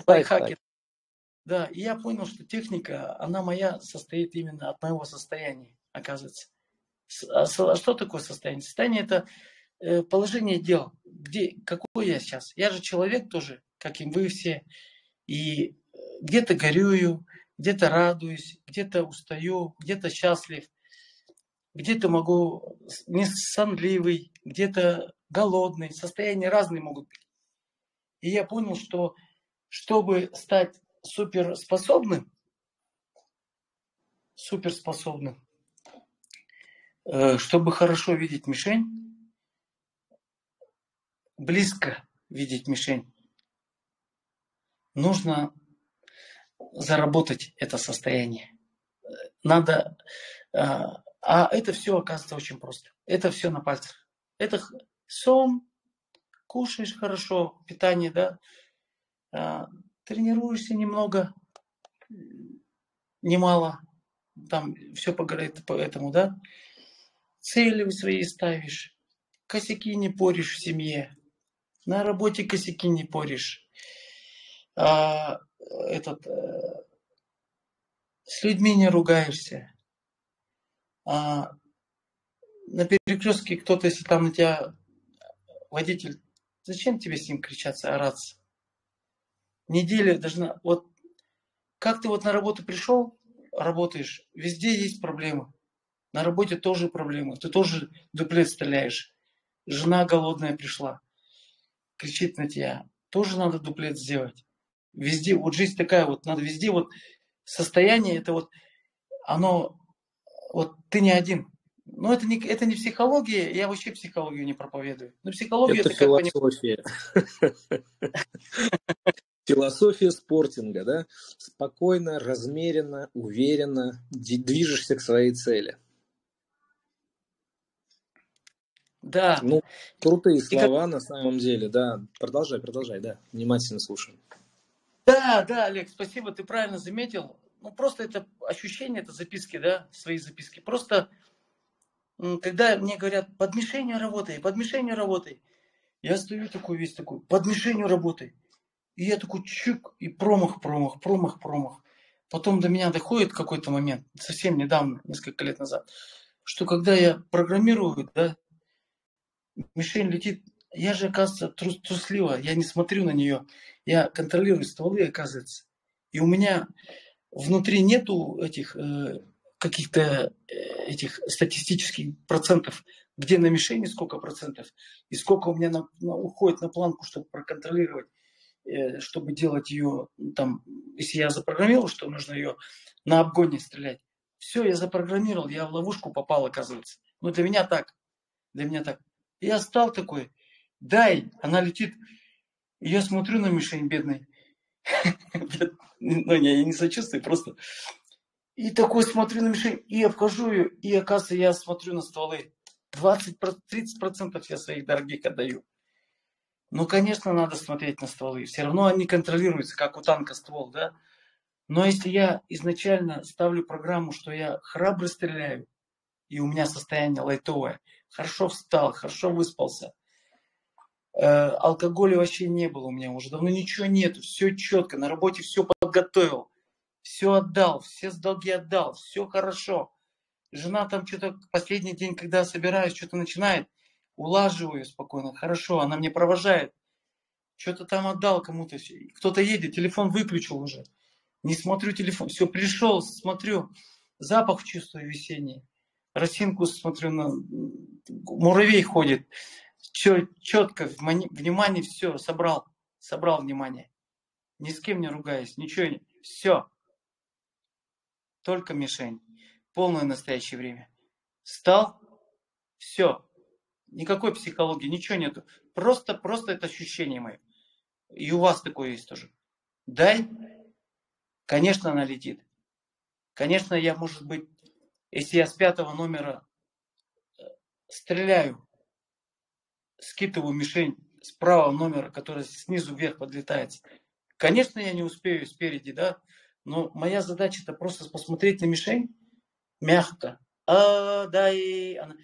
лайфхаки. Да, и я понял, что техника, она моя, состоит именно от моего состояния, оказывается. А что такое состояние? Состояние – это положение дел. Какой я сейчас? Я же человек тоже, как и вы все. И где-то горюю, где-то радуюсь, где-то устаю, где-то счастлив, где-то могу не сонливый, где-то голодный. Состояния разные могут быть. И я понял, что чтобы стать суперспособным, чтобы хорошо видеть мишень, близко видеть мишень, нужно заработать это состояние. Надо, а это все оказывается очень просто. Это все на пальцах. Это сон, кушаешь хорошо, питание, да, тренируешься немного, немало, там все погорает по этому, да. Цели свои ставишь, косяки не поришь в семье, на работе косяки не поришь, с людьми не ругаешься, на перекрестке кто-то, если там на тебя водитель, зачем тебе с ним кричаться, ораться? Неделя должна, вот как ты вот на работу пришел, работаешь, везде есть проблемы. На работе тоже проблемы, ты тоже дуплет стреляешь. Жена голодная пришла, кричит на тебя, тоже надо дуплет сделать. Везде, вот жизнь такая вот, надо везде вот состояние, это вот, оно, вот ты не один. Но это не психология, я вообще психологию не проповедую. Но психология Это это как понимать. философия. Философия спортинга, да? Спокойно, размеренно, уверенно движешься к своей цели. Да. Ну, крутые слова на самом деле, да. Продолжай, да. Внимательно слушаем. Да, Олег, спасибо, ты правильно заметил. Ну, просто это ощущение, это записки, да, свои записки. Просто, когда мне говорят, под мишенью работай, я стою такой весь такой, под мишенью работай. И я такой чик, и промах. Потом до меня доходит какой-то момент, совсем недавно, несколько лет назад, что когда я программирую, да, мишень летит, я же, оказывается, трусливо, я не смотрю на нее, я контролирую стволы, оказывается. И у меня внутри нету этих каких-то этих статистических процентов, где на мишени сколько процентов, и сколько у меня уходит на планку, чтобы проконтролировать, чтобы делать ее, там, если я запрограммировал, что нужно ее на обгоне стрелять. Все, я запрограммировал, я в ловушку попал, оказывается. Ну, для меня так. И я стал такой, дай, она летит. И я смотрю на мишень бедный. Ну, я не сочувствую, просто. И такой смотрю на мишень, и обхожу ее, и, оказывается, я смотрю на стволы. 20-30% я своих дорогих отдаю. Ну, конечно, надо смотреть на стволы. Все равно они контролируются, как у танка ствол, да? Но если я изначально ставлю программу, что я храбро стреляю, и у меня состояние лайтовое, хорошо встал, хорошо выспался, алкоголя вообще не было у меня уже, давно ничего нету, все четко, на работе все подготовил, все отдал, все долги отдал, все хорошо. Жена там что-то последний день, когда собираюсь, что-то начинает, улаживаю спокойно, хорошо, она мне провожает, что-то там отдал кому-то, кто-то едет, телефон выключил уже, не смотрю телефон, все, пришел, смотрю, запах чувствую весенний, росинку смотрю, муравей ходит, четко, внимание, все, собрал внимание, ни с кем не ругаюсь, ничего, все, только мишень, полное настоящее время. Встал, все, никакой психологии, ничего нету, просто это ощущение мое. И у вас такое есть тоже. Дай, конечно, она летит. Конечно, я, может быть, если я с 5-го номера стреляю, скидываю мишень с правого номера, который снизу вверх подлетает. Конечно, я не успею спереди, да, но моя задача это просто посмотреть на мишень мягко. Да, и она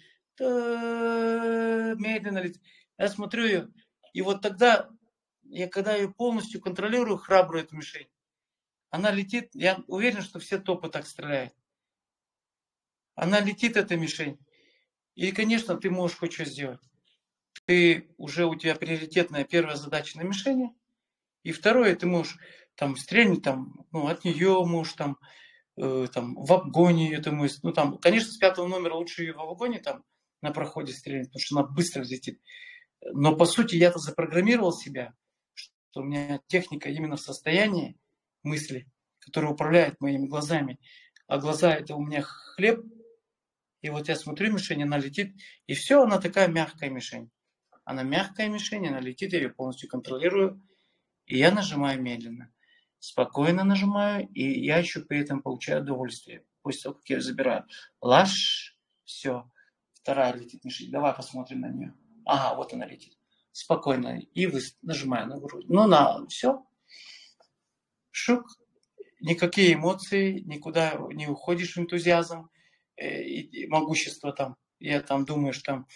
медленно летит. Я смотрю ее, и вот тогда, когда ее полностью контролирую, храбрую эту мишень, она летит, я уверен, что все топы так стреляют. Она летит, эта мишень. И, конечно, ты можешь хоть что сделать. У тебя приоритетная первая задача на мишени. И второе, ты можешь там стрельнуть там, от нее можешь там в обгоне ее, конечно, с 5-го номера лучше ее в обгоне там на проходе стрелять, потому что она быстро взлетит. Но по сути я-то запрограммировал себя, что у меня техника именно в состоянии мысли, которая управляет моими глазами. А глаза это у меня хлеб. И вот я смотрю мишень, она летит. И все, она такая мягкая мишень. Она мягкая мишень, она летит, я ее полностью контролирую. И я нажимаю медленно. Спокойно нажимаю, и я еще при этом получаю удовольствие. После того, как я ее забираю. Лаш, все. Вторая летит мишень. Давай посмотрим на нее. Ага, вот она летит. Спокойно. И нажимаю на грудь. Все. Шук. Никакие эмоции, никуда не уходишь в энтузиазм и могущество там. Я там думаю, что там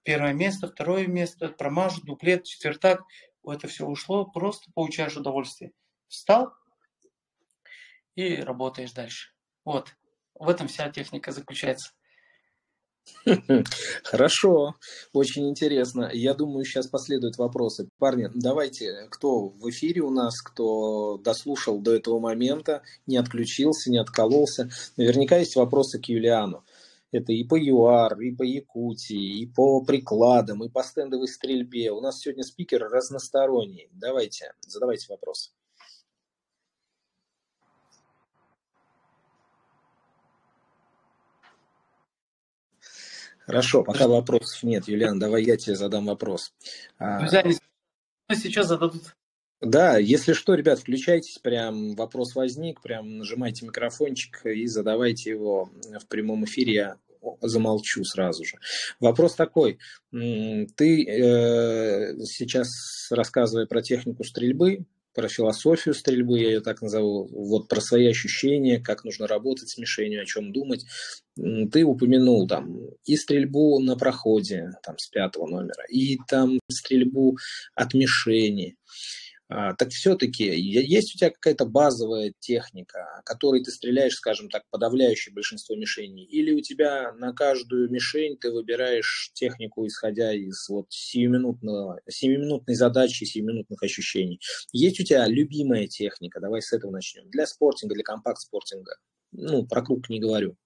первое место, второе место, промажу, дуплет, четвертак. Это все ушло, просто получаешь удовольствие. Встал и работаешь дальше. Вот. В этом вся техника заключается. Хорошо, очень интересно. Я думаю, сейчас последуют вопросы. Парни, давайте, кто в эфире у нас, кто дослушал до этого момента, не отключился, не откололся. Наверняка есть вопросы к Юлиану. Это и по ЮАР, и по Якутии, и по прикладам, и по стендовой стрельбе. У нас сегодня спикер разносторонний. Давайте, задавайте вопросы. Хорошо, пока вопросов нет, Юлиан, давай я тебе задам вопрос. Друзья, сейчас зададут. Да, если что, ребят, включайтесь, прям вопрос возник, прям нажимайте микрофончик и задавайте его в прямом эфире, я замолчу сразу же. Вопрос такой, ты сейчас, рассказывая про технику стрельбы, про философию стрельбы, я ее так назову, вот про свои ощущения, как нужно работать с мишенью, о чем думать, ты упомянул там и стрельбу на проходе там, с 5-го номера, и там стрельбу от мишени. Так все-таки есть у тебя какая-то базовая техника, которой ты стреляешь, скажем так, подавляющее большинство мишеней? Или у тебя на каждую мишень ты выбираешь технику, исходя из вот сиюминутной задачи, сиюминутных ощущений? Есть у тебя любимая техника? Давай с этого начнем. Для спортинга, для компакт-спортинга. Про круг не говорю.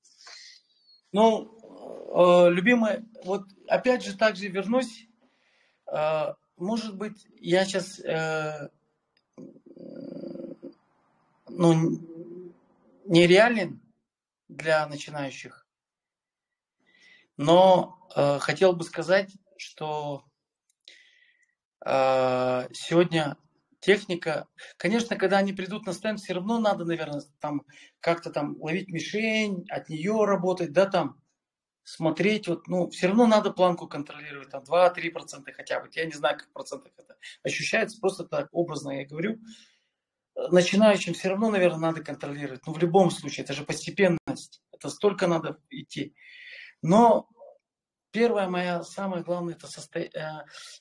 Любимая, вот опять же также вернусь. Может быть, я сейчас нереален для начинающих, но хотел бы сказать, что сегодня техника, конечно, когда они придут на стенд, все равно надо, наверное, там как-то там ловить мишень, от нее работать, да, там смотреть, все равно надо планку контролировать, там 2-3% хотя бы. Я не знаю, как в процентах это ощущается, просто так образно я говорю. Начинающим все равно, наверное, надо контролировать. В любом случае, это же постепенность. Это столько надо идти. Но первая моя, самое главное, это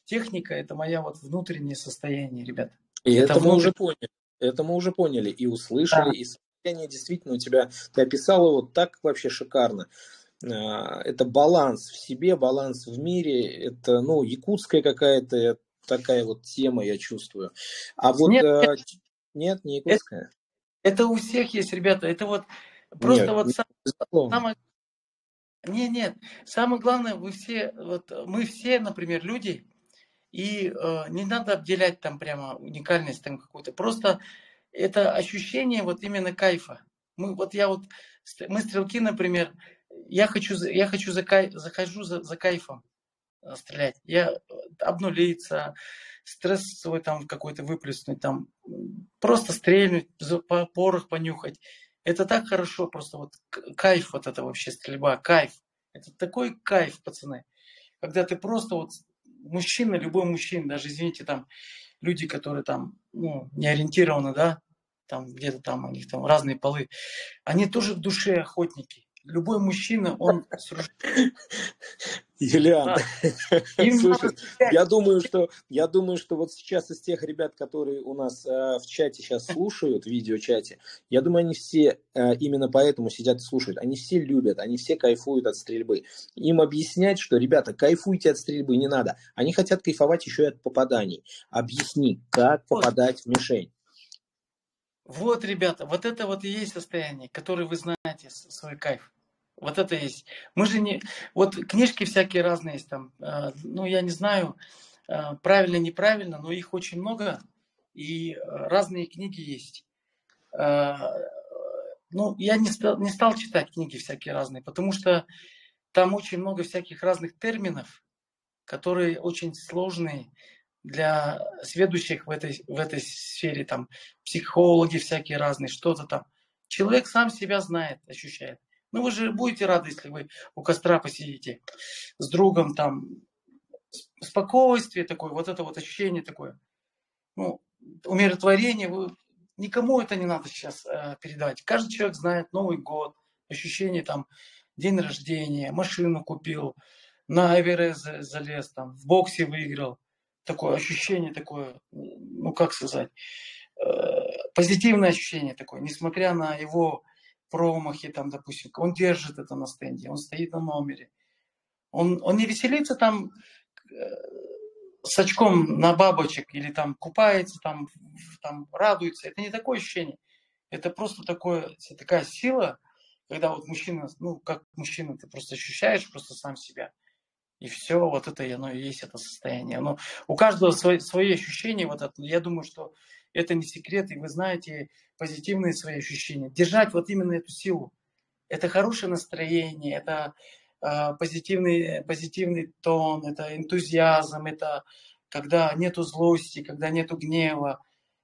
техника, это моя внутреннее состояние, ребят. И это мы уже поняли. Это мы уже поняли и услышали, да. И состояние действительно у тебя, ты описал его так вообще шикарно. Это баланс в себе, баланс в мире, это, якутская какая-то такая вот тема, я чувствую. А вот нет, не якутская. Это у всех есть, ребята, это просто самое... Нет, самое главное, мы все, например, люди, и не надо обделять там прямо уникальность там какую-то, просто это ощущение именно кайфа. Мы стрелки, например, захожу за кайфом стрелять. Я обнулиться, стресс свой там какой-то выплеснуть, там просто стрельнуть, порох понюхать. Это так хорошо, просто кайф это вообще стрельба, кайф. Это такой кайф, пацаны. Когда ты просто мужчина, любой мужчина, даже, извините, там, люди, которые там, ну, не ориентированы, да, там, где-то там, у них там разные полы, они тоже в душе охотники. Любой мужчина, он с ружьем, Юлиан, да, им надо слушай, стрелять. я думаю, что вот сейчас из тех ребят, которые у нас в чате сейчас слушают, в видеочате, я думаю, они все именно поэтому сидят и слушают. Они все любят, они все кайфуют от стрельбы. Им объяснять, что, ребята, кайфуйте от стрельбы, не надо. Они хотят кайфовать еще и от попаданий. Объясни, как попадать в мишень. Вот, ребята, вот это вот и есть состояние, которое вы знаете, свой кайф. Вот это есть. Мы же не... Вот книжки всякие разные есть там. Ну, я не знаю, правильно, неправильно, но их очень много. И разные книги есть. Ну, я не стал читать книги всякие разные, потому что там очень много всяких разных терминов, которые очень сложные для сведущих в этой сфере, там, психологи всякие разные, что-то там. Человек сам себя знает, ощущает. Ну, вы же будете рады, если вы у костра посидите с другом, там, спокойствие такое, вот это вот ощущение такое, ну, умиротворение. Никому это не надо сейчас передавать. Каждый человек знает Новый год, ощущение там, день рождения, машину купил, на Эверест залез, там, в боксе выиграл. Такое ощущение такое, ну как сказать, позитивное ощущение такое, несмотря на его промахи, там, допустим, он держит это на стенде, он стоит на номере. Он не веселится там с очком на бабочек или там купается, там радуется. Это не такое ощущение. Это просто такая сила, когда вот мужчина, ну как мужчина, ты просто ощущаешь просто сам себя. И все, вот это оно и есть это состояние. Но у каждого свои ощущения. Вот это, я думаю, что это не секрет, и вы знаете позитивные свои ощущения. Держать вот именно эту силу. Это хорошее настроение, это позитивный тон, это энтузиазм, это когда нету злости, когда нету гнева,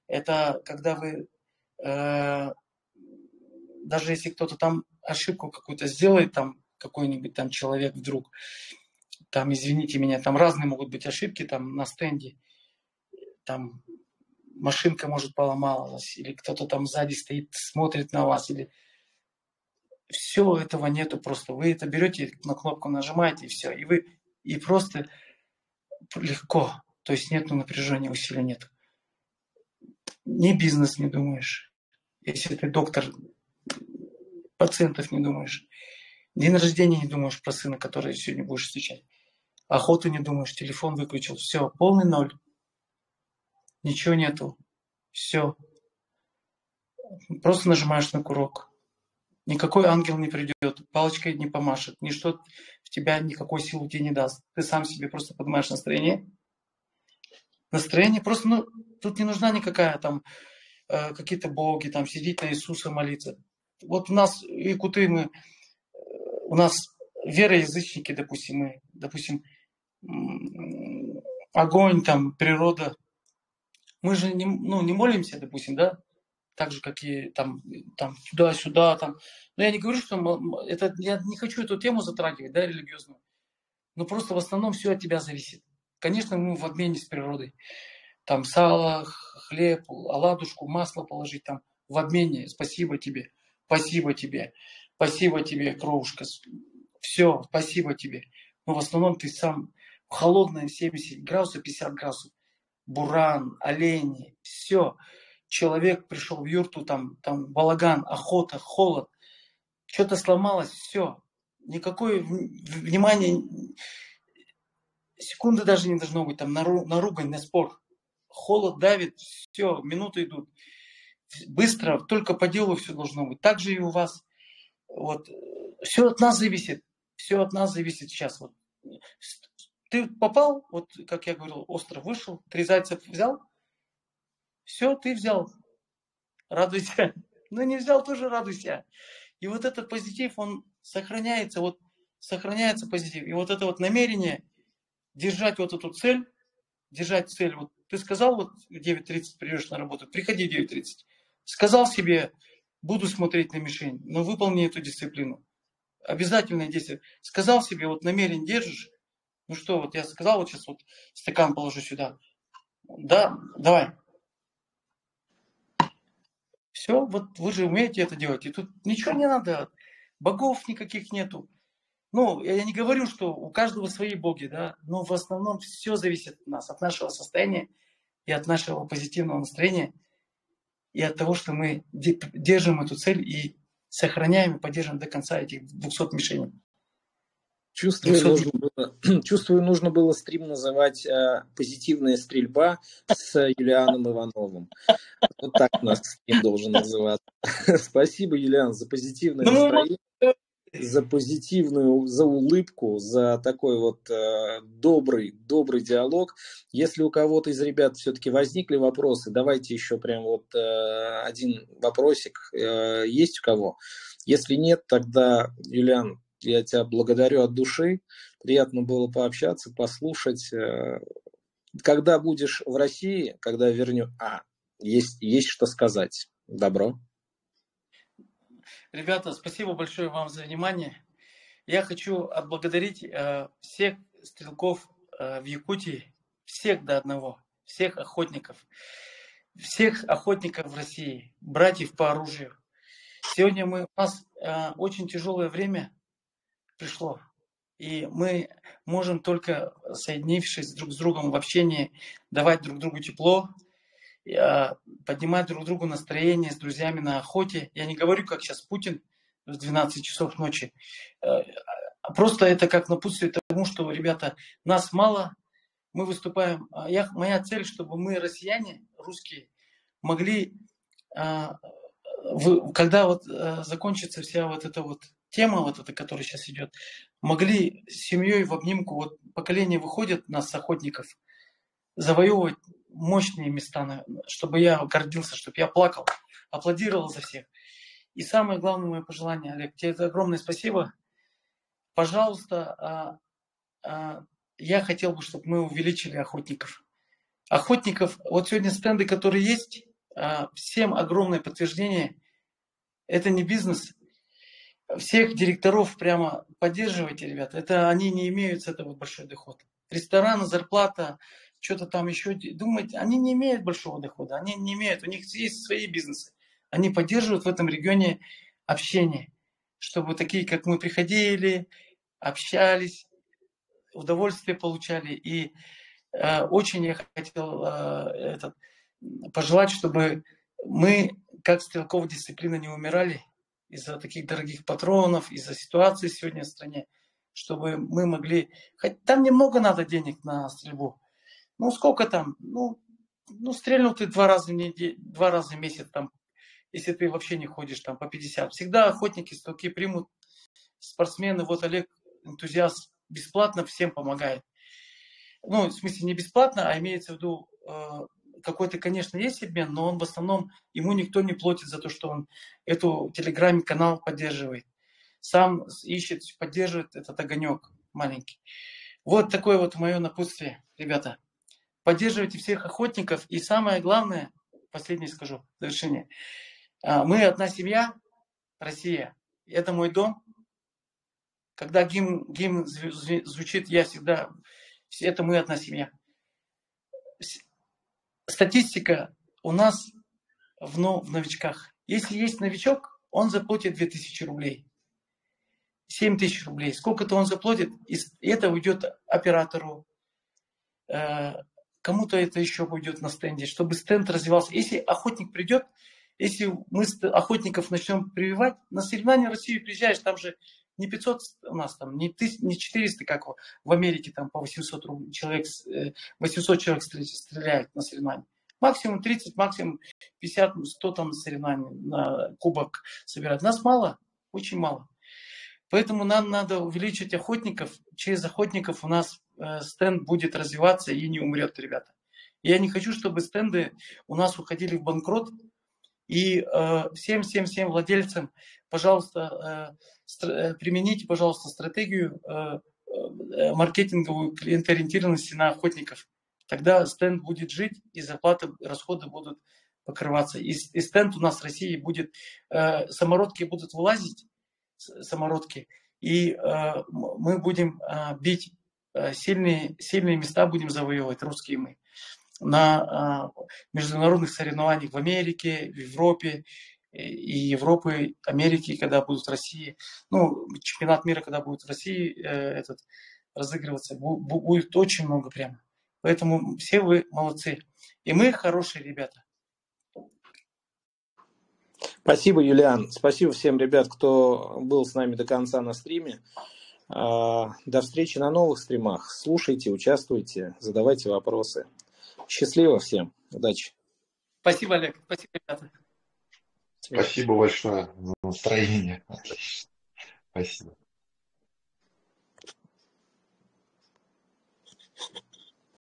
это когда вы, даже если кто-то там ошибку какую-то сделает, там какой-нибудь там человек вдруг, там, извините меня, там разные могут быть ошибки там на стенде, там машинка может поломалась, или кто-то там сзади стоит, смотрит на вас, или все этого нету просто. Вы это берете, на кнопку нажимаете, и все. И просто легко. То есть нету напряжения, усилия нет. Ни бизнес не думаешь. Если ты доктор, пациентов не думаешь. День рождения не думаешь про сына, который сегодня будешь встречать. Охоту не думаешь, телефон выключил. Все, полный ноль. Ничего нету. Все. Просто нажимаешь на курок. Никакой ангел не придет, палочкой не помашет, ничто в тебя никакой силы тебе не даст. Ты сам себе просто поднимаешь настроение. Настроение просто, ну, тут не нужна никакая там какие-то боги, там сидеть на Иисуса молиться. Вот у нас якуты, у нас вероязычники, допустим, огонь, там, природа. Мы же не молимся, допустим, да, так же, как и там туда-сюда, там. Но я не говорю, что я не хочу эту тему затрагивать, да, религиозную. Но просто в основном все от тебя зависит. Конечно, мы в обмене с природой. Там сало, хлеб, оладушку, масло положить там в обмене. Спасибо тебе, спасибо тебе, спасибо тебе, кровушка. Все, спасибо тебе. Но в основном ты сам в холодное 70 градусов, 50 градусов. Буран, олени, все. Человек пришел в юрту, там балаган, охота, холод. Что-то сломалось, все. Никакое внимания, секунды даже не должно быть там на ругань, на спор. Холод давит, все, минуты идут. Быстро, только по делу все должно быть. Так же и у вас. Вот. Все от нас зависит. Все от нас зависит сейчас. Вот. Ты попал, вот как я говорил, остров вышел, 3 зайца взял. Все, ты взял. Радуйся. Ну не взял, тоже радуйся. И вот этот позитив, он сохраняется. Вот сохраняется позитив. И вот это вот намерение держать вот эту цель, держать цель. Вот ты сказал, вот в 9:30 придешь на работу, приходи в 9:30. Сказал себе, буду смотреть на мишень, но выполни эту дисциплину. Обязательное действие. Сказал себе, вот намерение держишь, Ну что, вот я сказал, вот сейчас вот стакан положу сюда. Да, давай. Все, вот вы же умеете это делать. И тут ничего не надо. Богов никаких нету. Ну, я не говорю, что у каждого свои боги, да, но в основном все зависит от нас, от нашего состояния и от нашего позитивного настроения, и от того, что мы держим эту цель и сохраняем и поддерживаем до конца этих 200 мишеней. Чувствую, нужно было стрим называть «Позитивная стрельба» с Юлианом Ивановым. Вот так у нас стрим должен называться. Спасибо, Юлиан, за позитивное настроение, за улыбку, за такой вот добрый диалог. Если у кого-то из ребят все-таки возникли вопросы, давайте еще прям вот один вопросик. Есть у кого? Если нет, тогда, Юлиан, я тебя благодарю от души. Приятно было пообщаться, послушать. Когда будешь в России, когда верню... есть что сказать. Добро. Ребята, спасибо большое вам за внимание. Я хочу отблагодарить всех стрелков в Якутии, всех до одного, всех охотников в России, братьев по оружию. Сегодня у нас очень тяжелое время пришло, и мы можем только, соединившись друг с другом в общении, давать друг другу тепло, поднимать друг другу настроение с друзьями на охоте. Я не говорю, как сейчас Путин в 12 часов ночи. Просто это как напутствие тому, что, ребята, нас мало, мы выступаем. Моя цель, чтобы мы, россияне, русские, могли, когда вот закончится вся вот эта вот тема, вот эта, которая сейчас идет, могли с семьей в обнимку, вот поколение выходит нас, охотников, завоевывать мощные места, чтобы я гордился, чтобы я плакал, аплодировал за всех. И самое главное мое пожелание, Олег, тебе огромное спасибо. Пожалуйста, я хотел бы, чтобы мы увеличили охотников. Охотников, вот сегодня стенды, которые есть, всем огромное подтверждение, это не бизнес. Всех директоров прямо поддерживайте, ребята. Это они не имеют с этого большой доход. Рестораны, зарплата, что-то там еще. Думаете, они не имеют большого дохода. Они не имеют, у них есть свои бизнесы. Они поддерживают в этом регионе общение. Чтобы такие, как мы, приходили, общались, удовольствие получали. И очень я хотел пожелать, чтобы мы, как стрелковая дисциплина, не умирали из-за таких дорогих патронов, из-за ситуации сегодня в стране, чтобы мы могли... Хоть там немного надо денег на стрельбу. Ну, сколько там? Ну стрельнул ты 2 раза в месяц, там, если ты вообще не ходишь там по 50. Всегда охотники, стрелки примут, спортсмены. Вот Олег, энтузиаст, бесплатно всем помогает. Ну, в смысле, не бесплатно, а имеется в виду... какой-то, конечно, есть обмен, но он в основном, ему никто не платит за то, что он эту телеграм-канал поддерживает. Сам ищет, поддерживает этот огонек маленький. Вот такое вот мое напутствие, ребята. Поддерживайте всех охотников. И самое главное, последнее скажу, в завершение. Мы одна семья, Россия. Это мой дом. Когда гимн звучит, я всегда... Это мы одна семья. Статистика у нас в новичках. Если есть новичок, он заплатит 2000 рублей. 7000 рублей. Сколько-то он заплатит, и это уйдет оператору. Кому-то это еще уйдет на стенде, чтобы стенд развивался. Если охотник придет, если мы охотников начнем прививать, на соревнования в Россию приезжаешь, там же не 500 у нас, там не 400, как в Америке, там по 800 человек, 800 человек стреляют на соревнования. Максимум 30, максимум 50, 100 там на соревнования, на кубок собирать. Нас мало, очень мало. Поэтому нам надо увеличить охотников. Через охотников у нас стенд будет развиваться и не умрет, ребята. Я не хочу, чтобы стенды у нас уходили в банкрот. И всем владельцам, пожалуйста, примените, пожалуйста, стратегию маркетинговую клиентоориентированности на охотников. Тогда стенд будет жить, и зарплаты, расходы будут покрываться. И стенд у нас в России будет, самородки будут вылазить, самородки, и мы будем бить сильные места будем завоевывать, русские мы, на международных соревнованиях в Америке, в Европе, и Европы, Америки, когда будут в России. Ну, чемпионат мира, когда будет в России разыгрываться, будет очень много прямо. Поэтому все вы молодцы. И мы хорошие ребята. Спасибо, Юлиан. Спасибо всем, ребят, кто был с нами до конца на стриме. До встречи на новых стримах. Слушайте, участвуйте, задавайте вопросы. Счастливо всем. Удачи. Спасибо, Олег. Спасибо, ребята. Спасибо большое за настроение. Отлично. Спасибо.